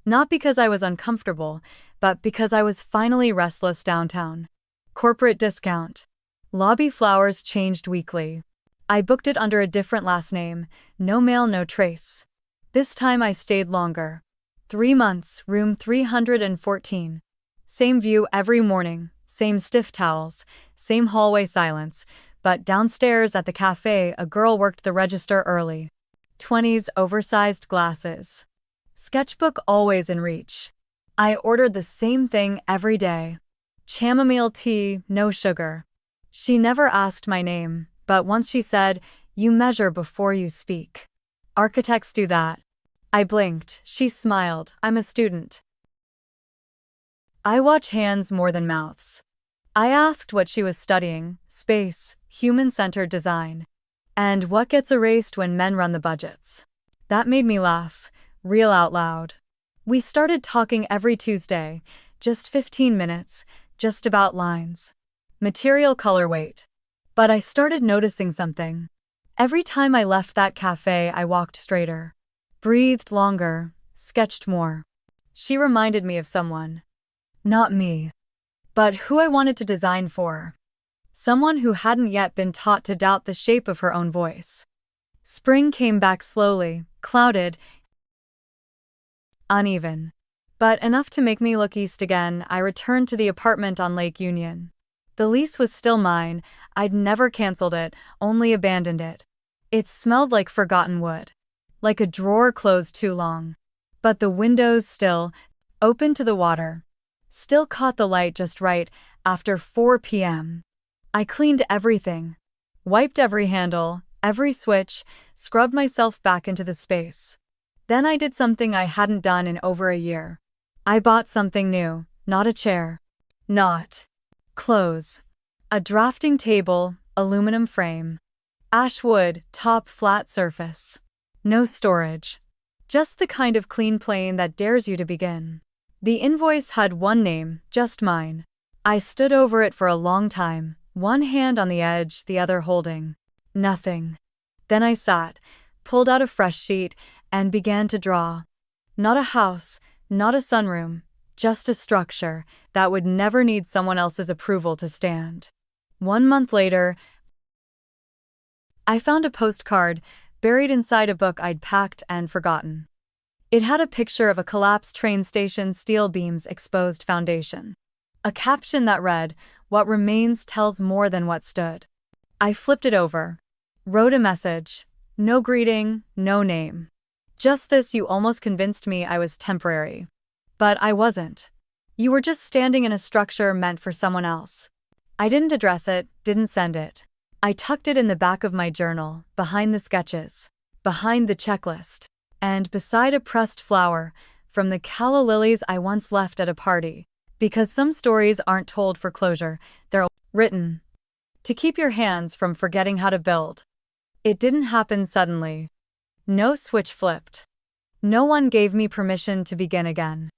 Not because I was uncomfortable, but because I was finally restless downtown. Corporate discount. Lobby flowers changed weekly. I booked it under a different last name, no mail, no trace. This time I stayed longer. 3 months, room 314. Same view every morning, same stiff towels, same hallway silence, but downstairs at the cafe a girl worked the register early. 20s, oversized glasses. Sketchbook always in reach. I ordered the same thing every day. Chamomile tea, no sugar. She never asked my name, but once she said, "You measure before you speak. Architects do that." I blinked. She smiled. "I'm a student." I watch hands more than mouths. I asked what she was studying: space, human-centered design. And what gets erased when men run the budgets? That made me laugh, real out loud. We started talking every Tuesday, just 15 minutes, just about lines. Material, color, weight. But I started noticing something. Every time I left that cafe, I walked straighter, breathed longer, sketched more. She reminded me of someone. Not me, but who I wanted to design for. Someone who hadn't yet been taught to doubt the shape of her own voice. Spring came back slowly, clouded, uneven. But enough to make me look east again. I returned to the apartment on Lake Union. The lease was still mine. I'd never canceled it, only abandoned it. It smelled like forgotten wood, like a drawer closed too long. But the windows still, open to the water, still caught the light just right after 4 p.m. I cleaned everything, wiped every handle, every switch, scrubbed myself back into the space. Then I did something I hadn't done in over a year. I bought something new, not a chair, not clothes. A drafting table, aluminum frame. Ash wood, top flat surface. No storage. Just the kind of clean plane that dares you to begin. The invoice had one name, just mine. I stood over it for a long time, one hand on the edge, the other holding nothing. Then I sat, pulled out a fresh sheet, and began to draw. Not a house, not a sunroom, just a structure that would never need someone else's approval to stand. 1 month later, I found a postcard buried inside a book I'd packed and forgotten. It had a picture of a collapsed train station, steel beams, exposed foundation. A caption that read, "What remains tells more than what stood." I flipped it over, wrote a message. No greeting, no name. Just this: "You almost convinced me I was temporary. But I wasn't. You were just standing in a structure meant for someone else." I didn't address it, didn't send it. I tucked it in the back of my journal, behind the sketches, behind the checklist, and beside a pressed flower from the calla lilies I once left at a party. Because some stories aren't told for closure, they're written to keep your hands from forgetting how to build. It didn't happen suddenly. No switch flipped. No one gave me permission to begin again.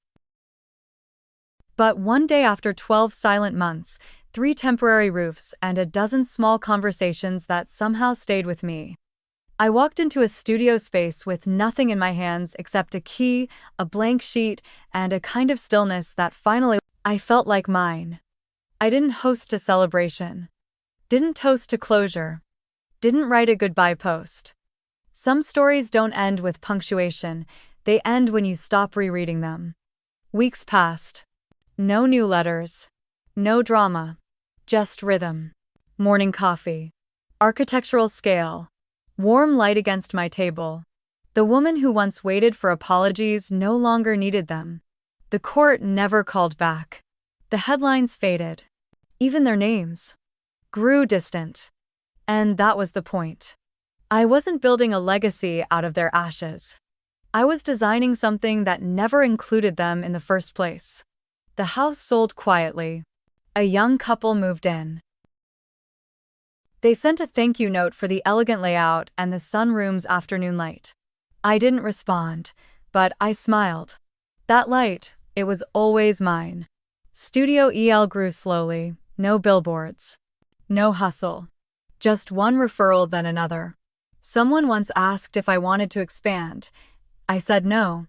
But one day, after 12 silent months, 3 temporary roofs, and a dozen small conversations that somehow stayed with me, I walked into a studio space with nothing in my hands except a key, a blank sheet, and a kind of stillness that finally I felt like mine. I didn't host a celebration. Didn't toast to closure. Didn't write a goodbye post. Some stories don't end with punctuation, they end when you stop rereading them. Weeks passed. No new letters. No drama. Just rhythm. Morning coffee. Architectural scale. Warm light against my table. The woman who once waited for apologies no longer needed them. The court never called back. The headlines faded. Even their names grew distant. And that was the point. I wasn't building a legacy out of their ashes. I was designing something that never included them in the first place. The house sold quietly. A young couple moved in. They sent a thank you note for the elegant layout and the sunroom's afternoon light. I didn't respond, but I smiled. That light, it was always mine. Studio EL grew slowly, no billboards. No hustle. Just one referral then another. Someone once asked if I wanted to expand, I said no.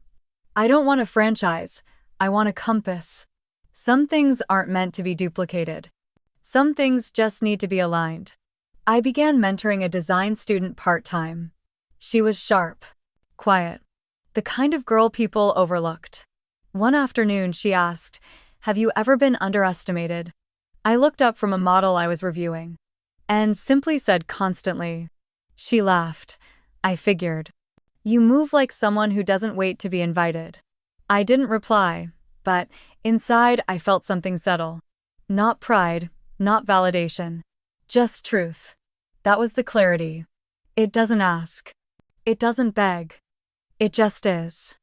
I don't want a franchise. I want a compass. Some things aren't meant to be duplicated. Some things just need to be aligned. I began mentoring a design student part-time. She was sharp, quiet, the kind of girl people overlooked. One afternoon she asked, "Have you ever been underestimated?" I looked up from a model I was reviewing and simply said constantly. She laughed. I figured. You move like someone who doesn't wait to be invited. I didn't reply, but inside I felt something settle. Not pride, not validation. Just truth. That was the clarity. It doesn't ask. It doesn't beg. It just is.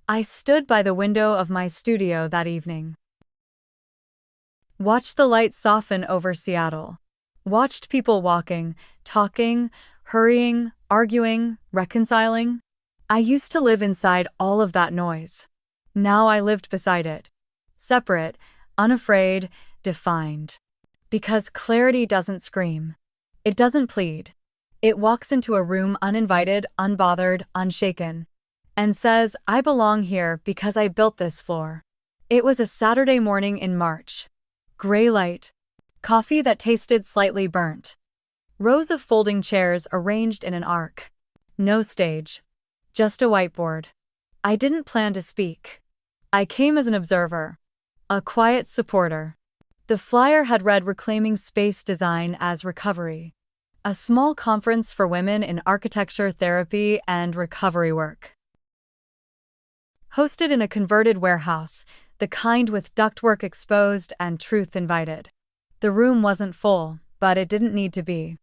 I stood by the window of my studio that evening. Watched the light soften over Seattle. Watched people walking, talking, hurrying, arguing, reconciling. I used to live inside all of that noise. Now I lived beside it. Separate, unafraid, defined. Because clarity doesn't scream. It doesn't plead. It walks into a room uninvited, unbothered, unshaken, and says, "I belong here because I built this floor." It was a Saturday morning in March. Gray light. Coffee that tasted slightly burnt. Rows of folding chairs arranged in an arc. No stage. Just a whiteboard. I didn't plan to speak. I came as an observer. A quiet supporter. The flyer had read Reclaiming Space Design as Recovery. A small conference for women in architecture therapy and recovery work. Hosted in a converted warehouse, the kind with ductwork exposed and truth invited. The room wasn't full, but it didn't need to be.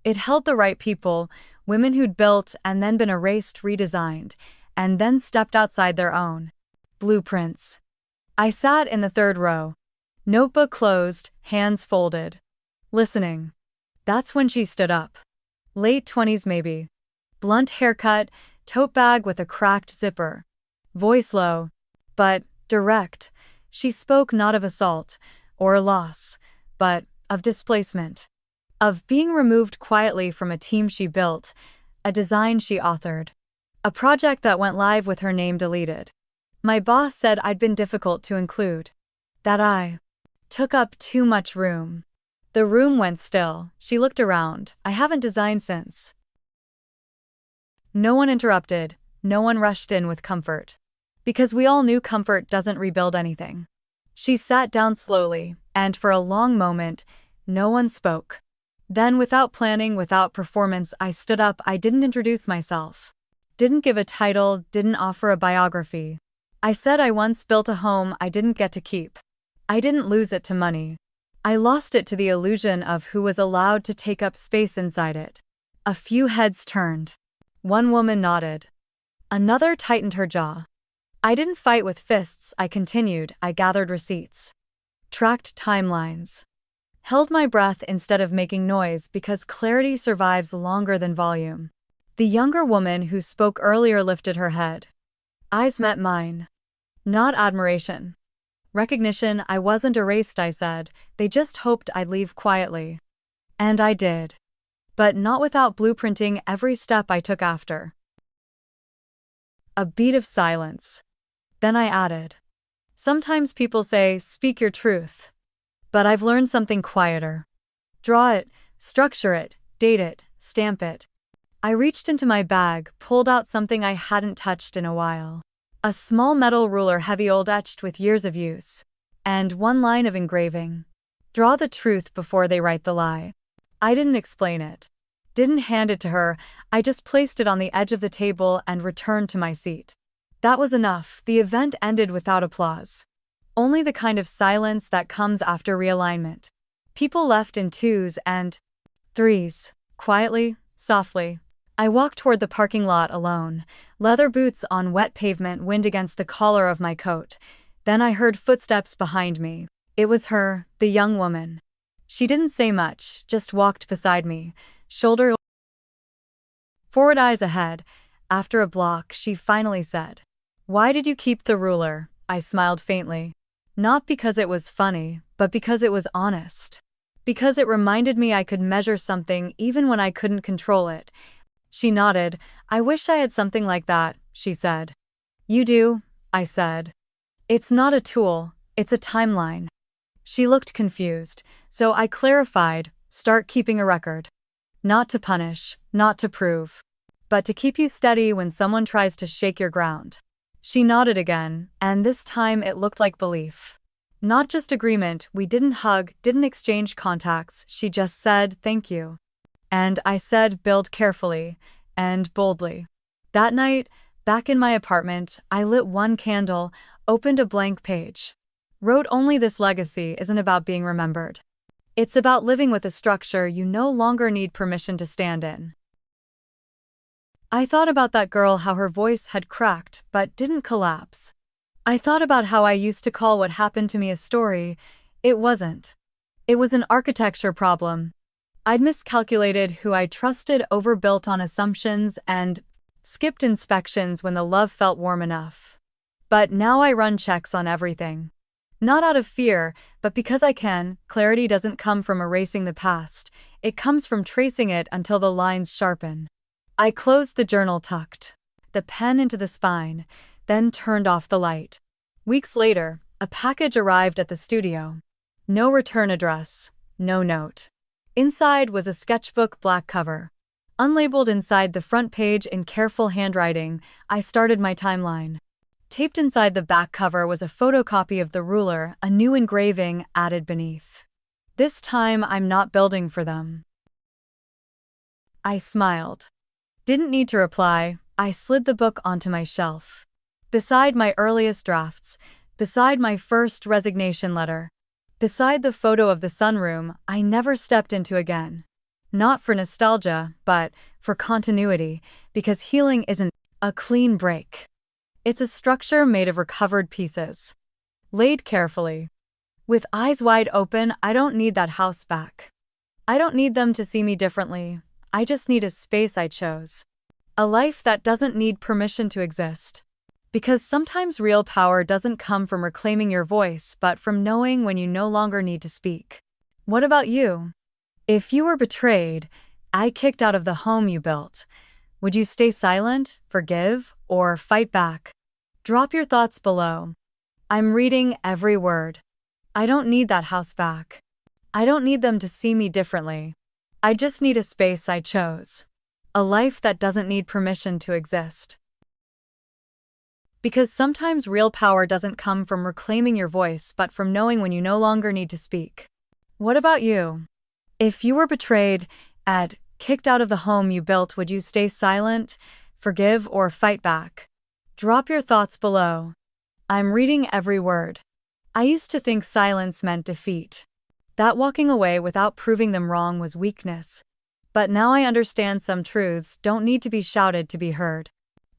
It held the right people, women who'd built and then been erased, redesigned, and then stepped outside their own blueprints. I sat in the third row. Notebook closed, hands folded. Listening. That's when she stood up. Late 20s maybe. Blunt haircut, tote bag with a cracked zipper. Voice low, but direct. She spoke not of assault or loss, but of displacement. Of being removed quietly from a team she built, a design she authored. A project that went live with her name deleted. My boss said I'd been difficult to include. That I took up too much room. The room went still. She looked around. I haven't designed since. No one interrupted. No one rushed in with comfort. Because we all knew comfort doesn't rebuild anything. She sat down slowly, and for a long moment, no one spoke. Then, without planning, without performance, I stood up. I didn't introduce myself. Didn't give a title, didn't offer a biography. I said I once built a home I didn't get to keep. I didn't lose it to money. I lost it to the illusion of who was allowed to take up space inside it. A few heads turned. One woman nodded. Another tightened her jaw. I didn't fight with fists, I continued. I gathered receipts. Tracked timelines. Held my breath instead of making noise because clarity survives longer than volume. The younger woman who spoke earlier lifted her head. Eyes met mine. Not admiration. Recognition. I wasn't erased, I said. They just hoped I'd leave quietly. And I did. But not without blueprinting every step I took after. A beat of silence. Then I added. Sometimes people say, speak your truth. But I've learned something quieter. Draw it, structure it, date it, stamp it. I reached into my bag, pulled out something I hadn't touched in a while. A small metal ruler, heavy old, etched with years of use. And one line of engraving. Draw the truth before they write the lie. I didn't explain it. Didn't hand it to her, I just placed it on the edge of the table and returned to my seat. That was enough. The event ended without applause. Only the kind of silence that comes after realignment. People left in twos and threes. Quietly, softly. I walked toward the parking lot alone, leather boots on wet pavement, wind against the collar of my coat. Then I heard footsteps behind me. It was her, the young woman. She didn't say much, just walked beside me, shoulder forward, eyes ahead. After a block, she finally said, "Why did you keep the ruler?" I smiled faintly. Not because it was funny, but because it was honest. Because it reminded me I could measure something even when I couldn't control it. She nodded. I wish I had something like that, she said. You do, I said. It's not a tool, it's a timeline. She looked confused, so I clarified, start keeping a record. Not to punish, not to prove, but to keep you steady when someone tries to shake your ground. She nodded again, and this time it looked like belief. Not just agreement, we didn't hug, didn't exchange contacts, she just said, thank you. And I said, build carefully, and boldly. That night, back in my apartment, I lit one candle, opened a blank page. Wrote only this legacy isn't about being remembered. It's about living with a structure you no longer need permission to stand in. I thought about that girl, how her voice had cracked but didn't collapse. I thought about how I used to call what happened to me a story. It wasn't. It was an architecture problem. I'd miscalculated who I trusted, overbuilt on assumptions, and skipped inspections when the love felt warm enough. But now I run checks on everything. Not out of fear, but because I can. Clarity doesn't come from erasing the past. It comes from tracing it until the lines sharpen. I closed the journal, tucked the pen into the spine, then turned off the light. Weeks later, a package arrived at the studio. No return address, no note. Inside was a sketchbook, black cover. Unlabeled inside the front page in careful handwriting, I started my timeline. Taped inside the back cover was a photocopy of the ruler, a new engraving added beneath. This time I'm not building for them. I smiled. Didn't need to reply. I slid the book onto my shelf. Beside my earliest drafts, beside my first resignation letter, beside the photo of the sunroom I never stepped into again. Not for nostalgia, but for continuity, because healing isn't a clean break. It's a structure made of recovered pieces, laid carefully. With eyes wide open, I don't need that house back. I don't need them to see me differently. I just need a space I chose. A life that doesn't need permission to exist. Because sometimes real power doesn't come from reclaiming your voice, but from knowing when you no longer need to speak. What about you? If you were betrayed, kicked out of the home you built, would you stay silent, forgive, or fight back? Drop your thoughts below. I'm reading every word. I don't need that house back. I don't need them to see me differently. I just need a space I chose. A life that doesn't need permission to exist. Because sometimes real power doesn't come from reclaiming your voice, but from knowing when you no longer need to speak. What about you? If you were betrayed, kicked out of the home you built, would you stay silent, forgive, or fight back? Drop your thoughts below. I'm reading every word. I used to think silence meant defeat. That walking away without proving them wrong was weakness. But now I understand some truths don't need to be shouted to be heard.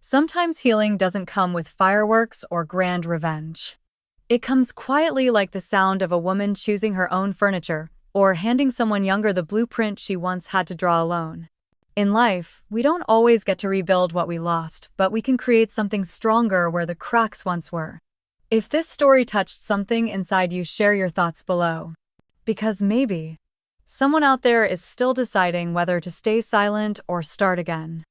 Sometimes healing doesn't come with fireworks or grand revenge. It comes quietly, like the sound of a woman choosing her own furniture, or handing someone younger the blueprint she once had to draw alone. In life, we don't always get to rebuild what we lost, but we can create something stronger where the cracks once were. If this story touched something inside you, share your thoughts below. Because maybe someone out there is still deciding whether to stay silent or start again.